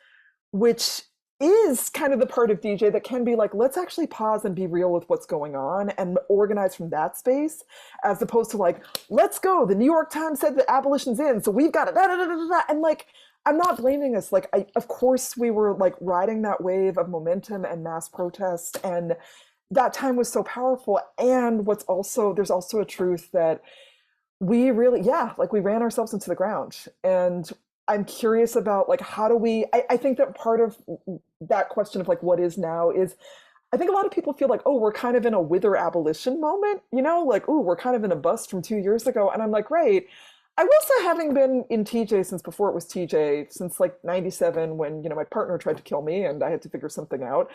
which is kind of the part of DJ that can be like, let's actually pause and be real with what's going on and organize from that space, as opposed to like, let's go. The New York Times said that abolition's in, so we've got it. Da, da, da, da, da. And like, I'm not blaming us. Like, of course, we were like riding that wave of momentum and mass protest, and that time was so powerful. And there's also a truth that we really, yeah, like we ran ourselves into the ground. And I'm curious about like how do we I think that part of that question of like what is now is I think a lot of people feel like, oh, we're kind of in a wither abolition moment, you know, like, oh, we're kind of in a bust from 2 years ago. And I'm like, great. I will say, having been in TJ since before it was TJ, since like 97, when, you know, my partner tried to kill me and I had to figure something out,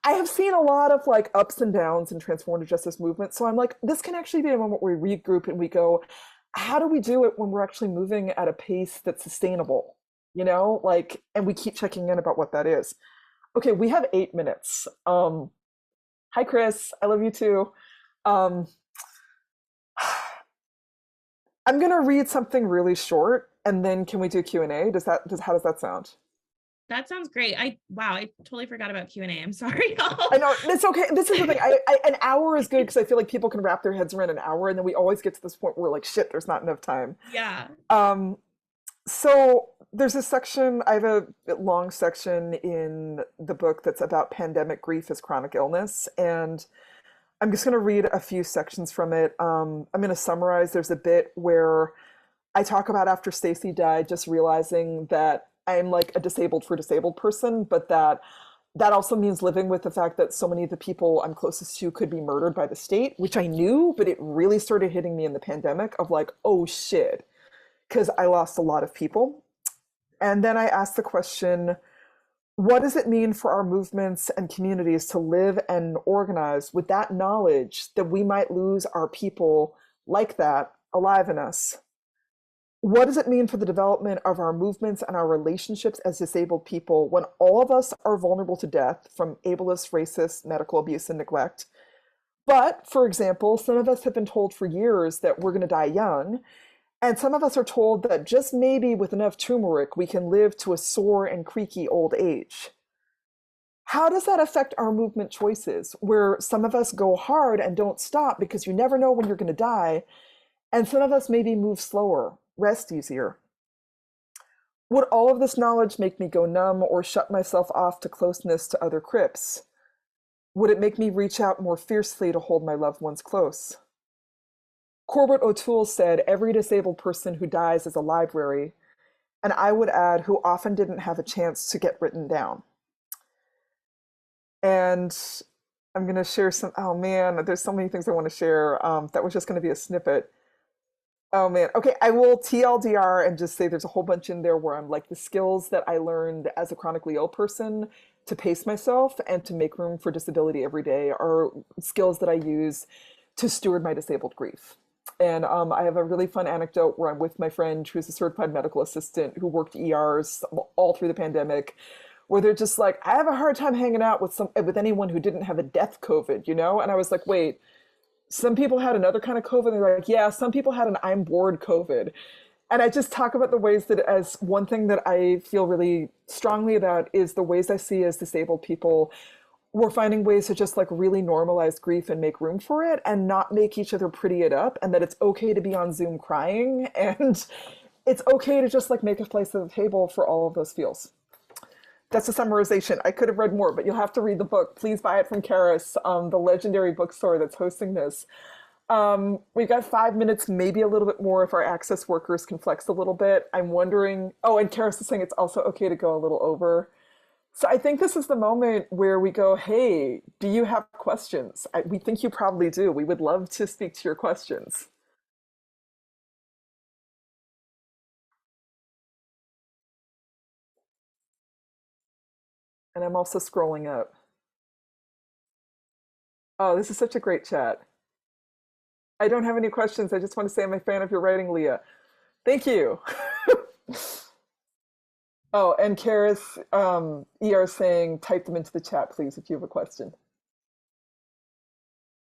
I have seen a lot of like ups and downs in transformative justice movement. So I'm like, this can actually be a moment where we regroup and we go, how do we do it when we're actually moving at a pace that's sustainable, you know, like, and we keep checking in about what that is. Okay, we have 8 minutes. Hi, Chris. I love you too. Um, I'm gonna read something really short, and then can we do Q&A? How does that sound? That sounds great. Wow, I totally forgot about Q&A. I'm sorry. I know it's okay. This is the thing. An hour is good because I feel like people can wrap their heads around an hour, and then we always get to this point where we're like, shit, there's not enough time. Yeah. So there's a section. I have a long section in the book that's about pandemic grief as chronic illness, and I'm just going to read a few sections from it. I'm going to summarize. There's a bit where I talk about after Stacy died, just realizing that I'm like a disabled for disabled person, but that also means living with the fact that so many of the people I'm closest to could be murdered by the state, which I knew, but it really started hitting me in the pandemic of like, oh shit, because I lost a lot of people. And then I asked the question, what does it mean for our movements and communities to live and organize with that knowledge that we might lose our people like that alive in us? What does it mean for the development of our movements and our relationships as disabled people when all of us are vulnerable to death from ableist, racist, medical abuse, and neglect? But, for example, some of us have been told for years that we're going to die young, and some of us are told that just maybe with enough turmeric, we can live to a sore and creaky old age. How does that affect our movement choices, where some of us go hard and don't stop because you never know when you're going to die, and some of us maybe move slower, rest easier? Would all of this knowledge make me go numb or shut myself off to closeness to other crips? Would it make me reach out more fiercely to hold my loved ones close? Corbett O'Toole said, every disabled person who dies is a library, and I would add, who often didn't have a chance to get written down. And I'm going to share some, oh man, there's so many things I want to share. That was just going to be a snippet. Oh man. Okay, I will TLDR and just say there's a whole bunch in there where I'm like, the skills that I learned as a chronically ill person to pace myself and to make room for disability every day are skills that I use to steward my disabled grief. And I have a really fun anecdote where I'm with my friend who's a certified medical assistant who worked ERs all through the pandemic, where they're just like, I have a hard time hanging out with anyone who didn't have a death COVID, you know? And I was like, wait, some people had another kind of COVID. And they're like, yeah, some people had an I'm bored COVID. And I just talk about the ways that, as one thing that I feel really strongly about is the ways I see as disabled people, we're finding ways to just like really normalize grief and make room for it and not make each other pretty it up, and that it's okay to be on Zoom crying, and it's okay to just like make a place at the table for all of those feels. That's a summarization. I could have read more, but you'll have to read the book. Please buy it from Charis, the legendary bookstore that's hosting this. We've got 5 minutes, maybe a little bit more if our access workers can flex a little bit. I'm wondering, oh, and Karis is saying it's also okay to go a little over. So I think this is the moment where we go, hey, do you have questions? We think you probably do. We would love to speak to your questions. And I'm also scrolling up. Oh, this is such a great chat. I don't have any questions. I just want to say I'm a fan of your writing, Leah. Thank you. Oh, and Karis, ER saying, type them into the chat, please, if you have a question.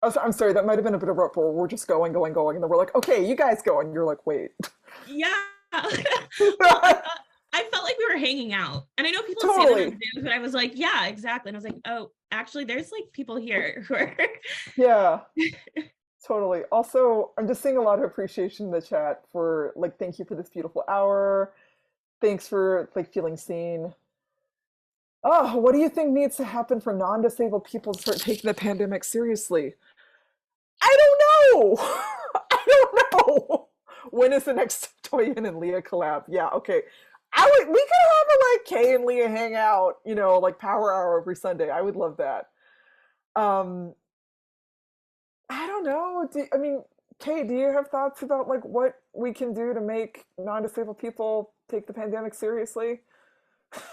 Oh, I'm sorry, that might have been a bit of a where we're just going, going, going, and then we're like, okay, you guys go, and you're like, wait. Yeah. Well, I felt like we were hanging out. And I know people say that on Totally. Zoom, but I was like, yeah, exactly. And I was like, oh, actually, there's like people here who are Yeah, totally. Also, I'm just seeing a lot of appreciation in the chat for like, thank you for this beautiful hour. Thanks for like feeling seen. Oh, what do you think needs to happen for non-disabled people to start taking the pandemic seriously? I don't know. I don't know. When is the next Toyin and Leah collab? Yeah, okay. We could have a like Kay and Leah hang out, like power hour every Sunday. I would love that. Um, I don't know. I mean, Kay, do you have thoughts about like what we can do to make non-disabled people take the pandemic seriously?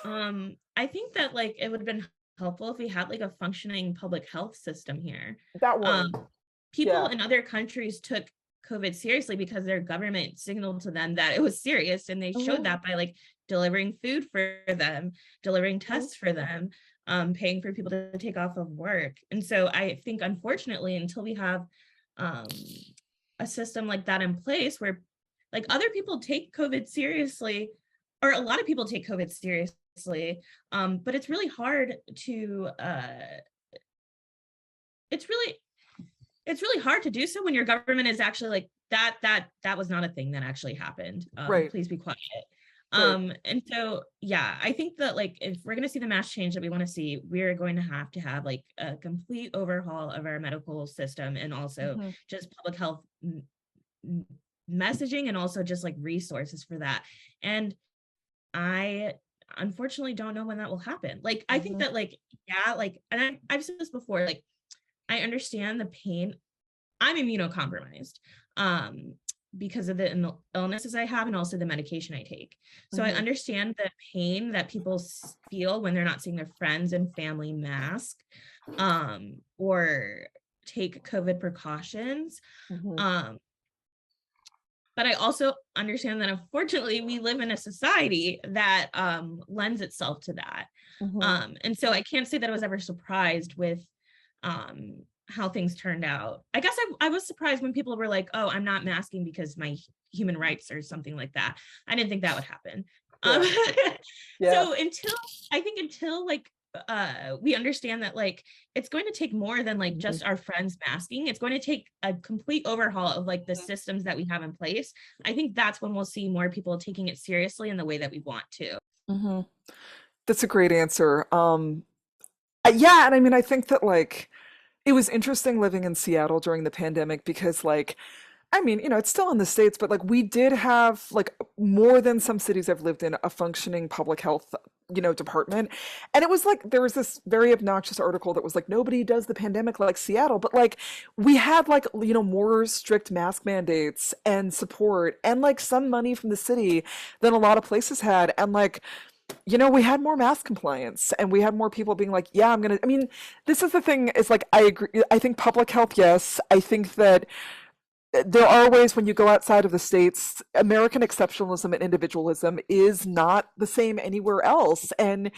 I think that like it would have been helpful if we had like a functioning public health system here. That Um, one. People Yeah. in other countries took COVID seriously because their government signaled to them that it was serious, and they showed Hmm. that by like delivering food for them, delivering Hmm. tests for them, paying for people to take off of work. And so I think, unfortunately, until we have um, a system like that in place where like other people take COVID seriously, or a lot of people take COVID seriously, but it's really hard to it's really it's really hard to do so when your government is actually like that was not a thing that actually happened. Right. Please be quiet. Right. And so yeah, I think that like if we're going to see the mass change that we want to see, we're going to have like a complete overhaul of our medical system, and also Hmm. just public health messaging, and also just like resources for that. And I unfortunately don't know when that will happen. Like I think Hmm. that like yeah, like, and I've said this before, like I understand the pain. I'm immunocompromised because of the illnesses I have, and also the medication I take. So I Hmm. understand the pain that people feel when they're not seeing their friends and family mask, or take COVID precautions. Hmm. Um, but I also understand that unfortunately we live in a society that lends itself to that. Hmm. And so I can't say that I was ever surprised with how things turned out. I guess I was surprised when people were like, oh, I'm not masking because my human rights or something like that. I didn't think that would happen. Um, Yeah. Yeah. so until like we understand that like it's going to take more than like Hmm. just our friends masking. It's going to take a complete overhaul of like the systems that we have in place. I think that's when we'll see more people taking it seriously in the way that we want to. Hmm. That's a great answer. Yeah, and I mean, I think that like it was interesting living in Seattle during the pandemic because like I mean, it's still in the States, but like we did have like more than some cities I've lived in a functioning public health, department. And it was like there was this very obnoxious article that was like nobody does the pandemic like Seattle, but like we had like more strict mask mandates and support and like some money from the city than a lot of places had. And like we had more mask compliance and we had more people being like, yeah, I mean, this is the thing is like, I agree. I think public health, yes. I think that there are ways when you go outside of the States, American exceptionalism and individualism is not the same anywhere else. And,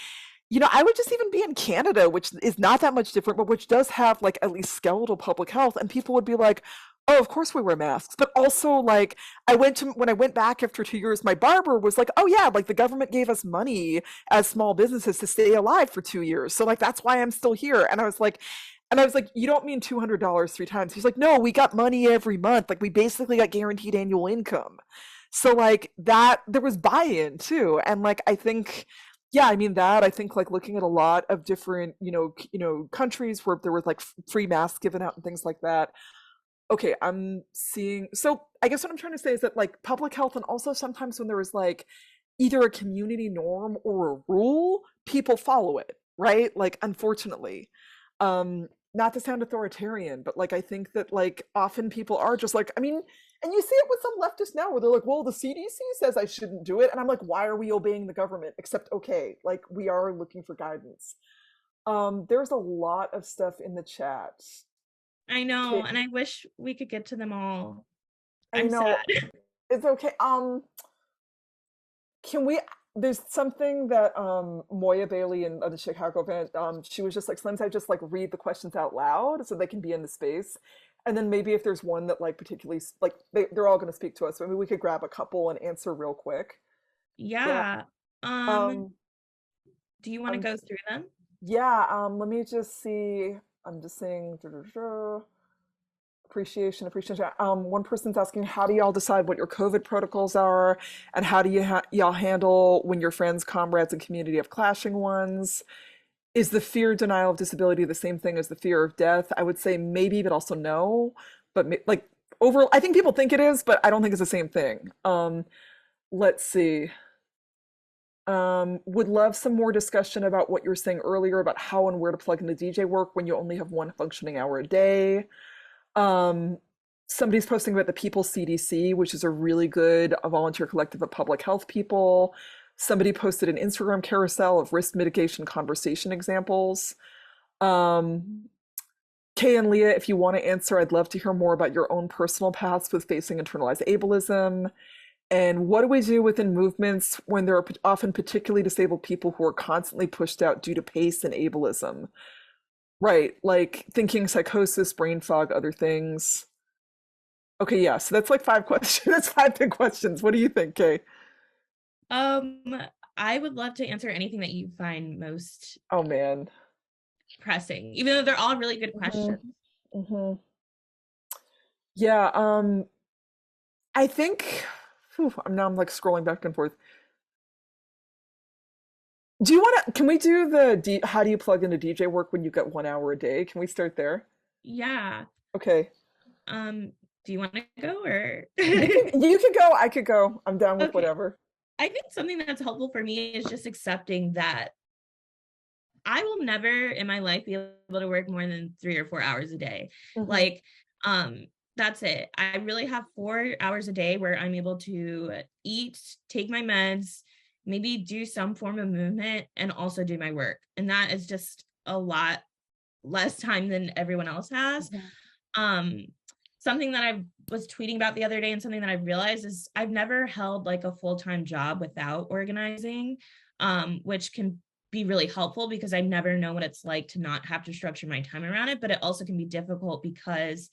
I would just even be in Canada, which is not that much different, but which does have like at least skeletal public health. And people would be like, oh, of course we wear masks. But also, like, when I went back after 2 years, my barber was like, oh, yeah, like the government gave us money as small businesses to stay alive for 2 years. So, like, that's why I'm still here. And I was like, you don't mean $200 3 times. He's like, no, we got money every month. Like, we basically got guaranteed annual income. So, like, that, there was buy in too. And, like, I think, yeah, I mean that. I think like looking at a lot of different, countries where there was like free masks given out and things like that. okay, I'm seeing, so I guess what I'm trying to say is that like public health, and also sometimes when there is like either a community norm or a rule, people follow it, right? Like unfortunately. Not to sound authoritarian, but like I think that like often people are just like, I mean, and you see it with some leftists now where they're like, well, the CDC says I shouldn't do it. And I'm like, why are we obeying the government? Except, okay, like we are looking for guidance. There's a lot of stuff in the chat. I know, Okay, and I wish we could get to them all. I I'm know sad. it's okay. Can we? There's something that Moya Bailey in the Chicago event. She was just like, sometimes I just like read the questions out loud so they can be in the space, and then maybe if there's one that like particularly like they're all going to speak to us. So maybe we could grab a couple and answer real quick. Yeah. Yeah. Um, Um. do you want to Um. go through them? Yeah. Let me just see. I'm just saying. Appreciation. One person's asking, how do y'all decide what your COVID protocols are, and how do y'all handle when your friends, comrades, and community have clashing ones? Is the fear denial of disability the same thing as the fear of death? I would say maybe, but also no. But like overall, I think people think it is, but I don't think it's the same thing. Let's see. Would love some more discussion about what you were saying earlier about how and where to plug in the DJ work when you only have one functioning hour a day. Um, Somebody's posting about the People CDC, which is a really good volunteer collective of public health people. Somebody posted an Instagram carousel of risk mitigation conversation examples. Um, Kay and Leah, if you want to answer, I'd love to hear more about your own personal paths with facing internalized ableism. And what do we do within movements when there are often particularly disabled people who are constantly pushed out due to pace and ableism? Right, like thinking psychosis, brain fog, other things. Okay, yeah, so that's like five questions. That's five big questions. What do you think, Kay? Um, I would love to answer anything that you find most Oh man. pressing, even though they're all really good hmm questions. hmm Yeah, I think whew, I'm like scrolling back and forth. Do you want to, can we do how do you plug into DJ work when you get 1 hour a day? Can we start there? Yeah. Okay. Do you want to go or You could go, I could go. I'm down with okay. whatever. I think something that's helpful for me is just accepting that I will never in my life be able to work more than 3 or 4 hours a day. hmm Like, that's it. I really have 4 hours a day where I'm able to eat, take my meds, maybe do some form of movement, and also do my work. And that is just a lot less time than everyone else has. hmm Um, Something that I was tweeting about the other day and something that I've realized is I've never held like a full-time job without organizing, which can be really helpful because I never know what it's like to not have to structure my time around it. But it also can be difficult because,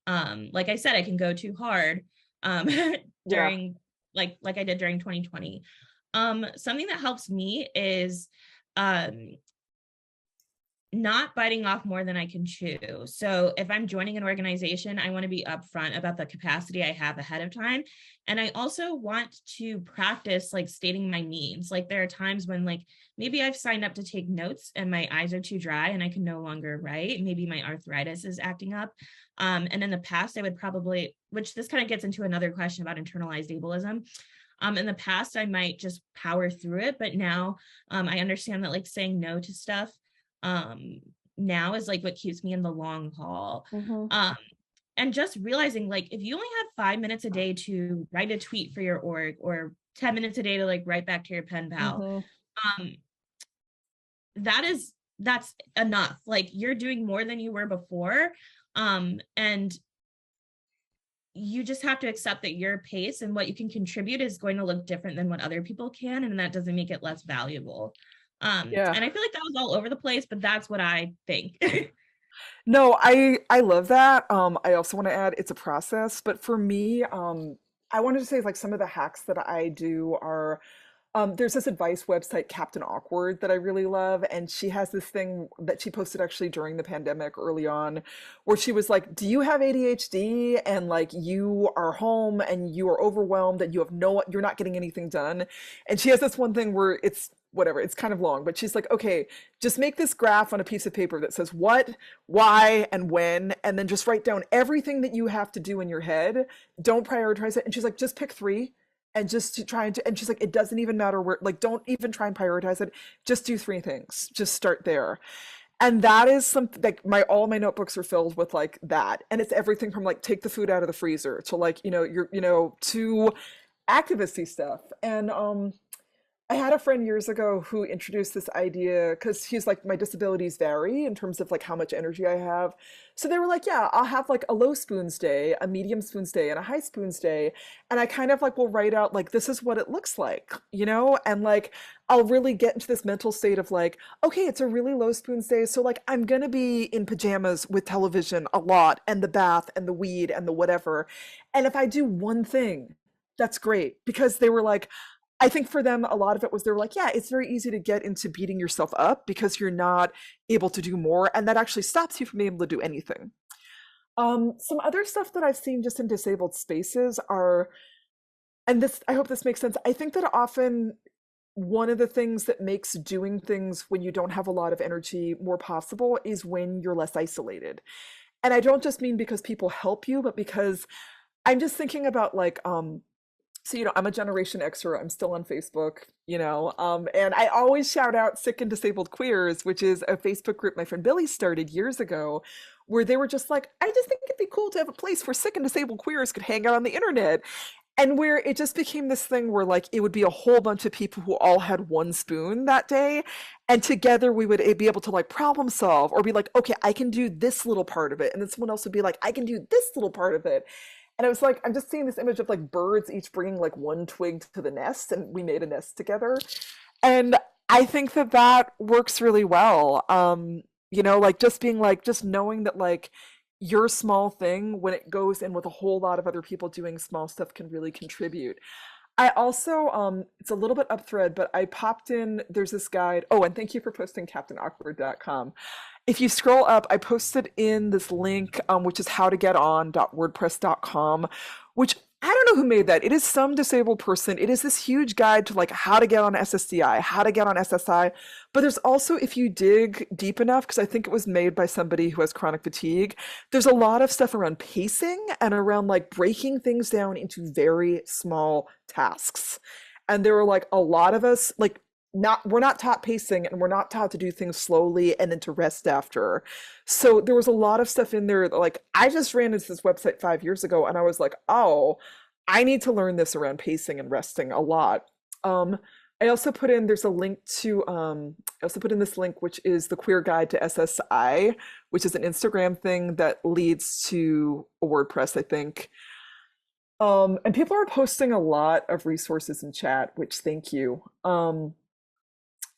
like I said, I can go too hard Yeah. during like I did during 2020. Something that helps me is um, not biting off more than I can chew. So if I'm joining an organization, I want to be upfront about the capacity I have ahead of time. And I also want to practice like stating my needs. Like there are times when like maybe I've signed up to take notes and my eyes are too dry and I can no longer write. Maybe my arthritis is acting up. And in the past, I would probably, which this kind of gets into another question about internalized ableism. In the past, I might just power through it, but now I understand that like saying no to stuff um now is like what keeps me in the long haul. hmm um and just realizing like if you only have 5 minutes a day to write a tweet for your org or 10 minutes a day to like write back to your pen pal, hmm um that's enough. Like you're doing more than you were before, and you just have to accept that your pace and what you can contribute is going to look different than what other people can, and that doesn't make it less valuable. Yeah. And I feel like that was all over the place, but that's what I think. No, I love that. I also want to add it's a process, but for me, I wanted to say like some of the hacks that I do are there's this advice website, Captain Awkward, that I really love, and she has this thing that she posted actually during the pandemic early on, where she was like, "Do you have ADHD and like you are home and you are overwhelmed and you have you're not getting anything done?" And she has this one thing where it's whatever, it's kind of long, but she's like, okay, just make this graph on a piece of paper that says what, why, and when, and then just write down everything that you have to do in your head. Don't prioritize it. And she's like, just pick three and just to try and she's like, it doesn't even matter where, like, don't even try and prioritize it. Just do three things. Just start there. And that is something like all my notebooks are filled with like that. And it's everything from like take the food out of the freezer to like, to activisty stuff. And I had a friend years ago who introduced this idea because he's like, my disabilities vary in terms of like how much energy I have. So they were like, yeah, I'll have like a low spoons day, a medium spoons day, and a high spoons day. And I kind of like will write out like, this is what it looks like, and like I'll really get into this mental state of like, okay, it's a really low spoons day. So like I'm going to be in pajamas with television a lot and the bath and the weed and the whatever. And if I do one thing, that's great because they were like, I think for them, a lot of it was they were like, yeah, it's very easy to get into beating yourself up because you're not able to do more. And that actually stops you from being able to do anything. Some other stuff that I've seen just in disabled spaces are, and this, I hope this makes sense. I think that often one of the things that makes doing things when you don't have a lot of energy more possible is when you're less isolated. And I don't just mean because people help you, but because I'm just thinking about like, so, I'm a Generation Xer. I'm still on Facebook, and I always shout out Sick and Disabled Queers, which is a Facebook group my friend Billy started years ago, where they were just like, I just think it'd be cool to have a place where sick and disabled queers could hang out on the internet. And where it just became this thing where like it would be a whole bunch of people who all had one spoon that day. And together we would be able to like problem solve or be like, okay, I can do this little part of it. And then someone else would be like, I can do this little part of it. And I was like, I'm just seeing this image of like birds each bringing like one twig to the nest, and we made a nest together. And I think that that works really well. Like just being like, just knowing that like your small thing, when it goes in with a whole lot of other people doing small stuff, can really contribute. I also, it's a little bit up thread, but I popped in, there's this guide. Oh, and thank you for posting CaptainAwkward.com. If you scroll up, I posted in this link, which is howtogeton.wordpress.com, which I don't know who made that. It is some disabled person. It is this huge guide to like how to get on SSDI, how to get on SSI. But there's also, if you dig deep enough, because I think it was made by somebody who has chronic fatigue, there's a lot of stuff around pacing and around like breaking things down into very small tasks. And there were like a lot of us, like we're not taught pacing and we're not taught to do things slowly and then to rest after. So there was a lot of stuff in there that, like, I just ran into this website 5 years ago and I was like, oh, I need to learn this around pacing and resting a lot. I also put in, there's a link to, I also put in this link, which is the Queer Guide to SSI, which is an Instagram thing that leads to a WordPress, I think. And people are posting a lot of resources in chat, which thank you.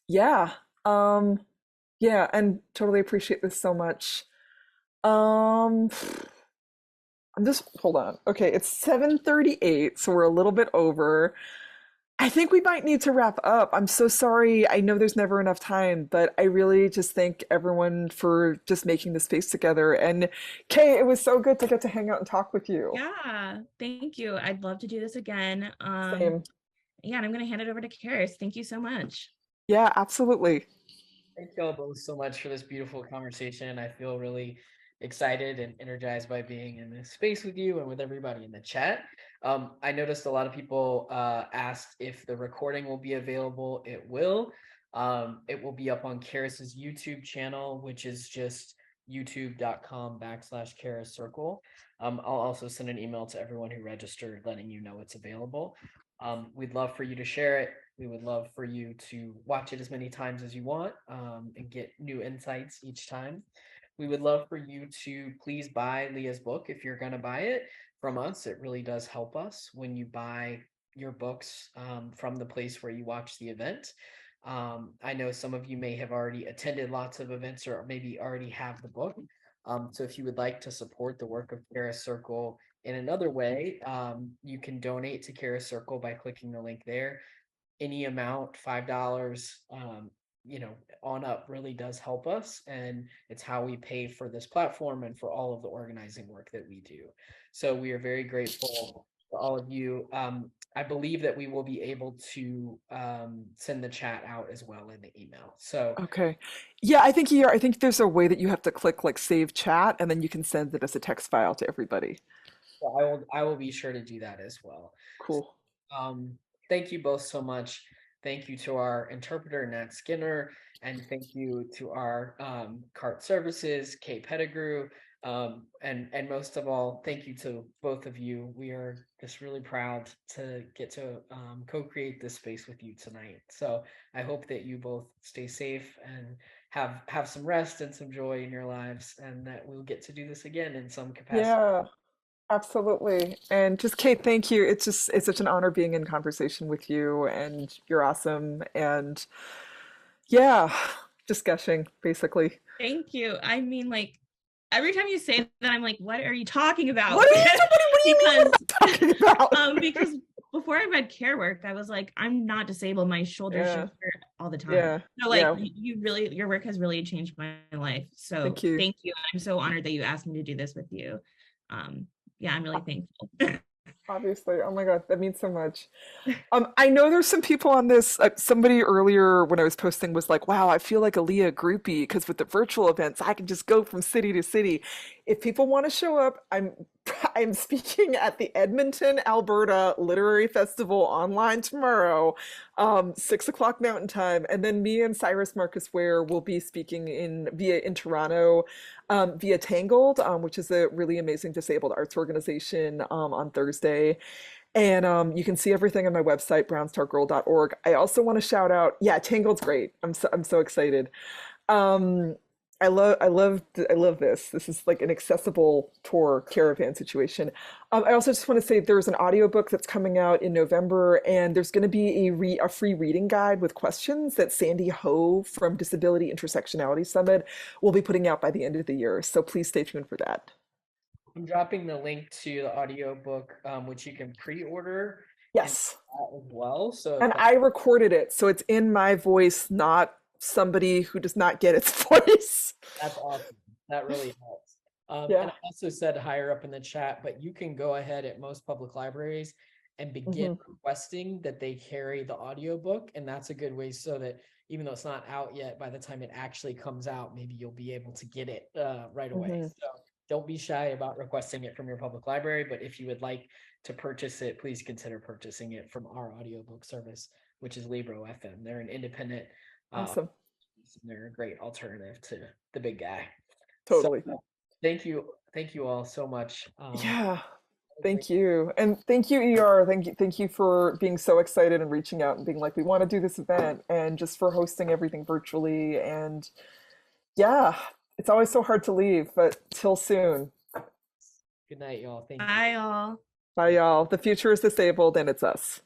Yeah. Um, yeah, and totally appreciate this so much. Um, I'm just hold on. Okay, it's 7:38, so we're a little bit over. I think we might need to wrap up. I'm so sorry. I know there's never enough time, but I really just thank everyone for just making this space together. And Kay, it was so good to get to hang out and talk with you. Yeah, thank you. I'd love to do this again. Same. Yeah, and I'm going to hand it over to Charis. Thank you so much. Yeah, absolutely. Thank you all both so much for this beautiful conversation. I feel really excited and energized by being in this space with you and with everybody in the chat. I noticed a lot of people asked if the recording will be available. It will. It will be up on Charis's YouTube channel, which is just youtube.com/Charis Circle. I'll also send an email to everyone who registered letting you know it's available. We'd love for you to share it. We would love for you to watch it as many times as you want and get new insights each time. We would love for you to please buy Leah's book if you're going to buy it from us. It really does help us when you buy your books from the place where you watch the event. I know some of you may have already attended lots of events or maybe already have the book. So if you would like to support the work of Charis Circle in another way, you can donate to Charis Circle by clicking the link there. Any amount, $5, on up really does help us. And it's how we pay for this platform and for all of the organizing work that we do. So we are very grateful to all of you. I believe that we will be able to send the chat out as well in the email. So Okay. Yeah, I think there's a way that you have to click like save chat and then you can send it as a text file to everybody. I will be sure to do that as well. Cool. Um, thank you both so much. Thank you to our interpreter, Nat Skinner, and thank you to our cart services, Kate Pettigrew, and most of all, thank you to both of you. We are just really proud to get to co-create this space with you tonight. So I hope that you both stay safe and have some rest and some joy in your lives, and that we'll get to do this again in some capacity. Yeah, absolutely. And just Kate, thank you. It's such an honor being in conversation with you and you're awesome. And yeah, just gushing, basically. Thank you. I mean, like, every time you say that, I'm like, what are you talking about? What do you mean? What are Because you talking about? because before I read care work, I was like, I'm not disabled. My shoulders Yeah, just hurt all the time. yeah, So like yeah. you really, your work has really changed my life. So Thank you. thank you. I'm so honored that you asked me to do this with you. Yeah, I'm really thankful. Obviously. Oh my God, that means so much. I know there's some people on this. Somebody earlier when I was posting was like, "Wow, I feel like a Leah groupie because with the virtual events, I can just go from city to city." If people want to show up, I'm speaking at the Edmonton, Alberta Literary Festival online tomorrow, 6 o'clock Mountain Time, and then me and Cyrus Marcus Ware will be speaking in Toronto, via Tangled, which is a really amazing disabled arts organization, on Thursday. And you can see everything on my website, brownstargirl.org. I also want to shout out, yeah, Tangled's great. I'm so excited. Um, I love this. This is like an accessible tour caravan situation. I also just want to say there's an audiobook that's coming out in November, and there's going to be a free reading guide with questions that Sandy Ho from Disability Intersectionality Summit will be putting out by the end of the year. So please stay tuned for that. I'm dropping the link to the audiobook, which you can pre-order in Yes. as well. So if And I recorded it, so it's in my voice, not somebody who does not get its voice. that's awesome. That really helps. And Yeah. I also said higher up in the chat, but you can go ahead at most public libraries and begin Hmm. requesting that they carry the audiobook. And that's a good way so that even though it's not out yet, by the time it actually comes out, maybe you'll be able to get it right away. Hmm. So don't be shy about requesting it from your public library. But if you would like to purchase it, please consider purchasing it from our audiobook service, which is Libro FM. They're an independent, uh, Awesome. they're a great alternative to the big guy. So Totally. thank you all so much. Yeah. Great. Thank you. And thank you, ER. Thank you for being so excited and reaching out and being like, we want to do this event, and just for hosting everything virtually. And yeah, it's always so hard to leave, but till soon. Good night, y'all. Thank you. Bye all. Bye, y'all. The future is disabled and it's us.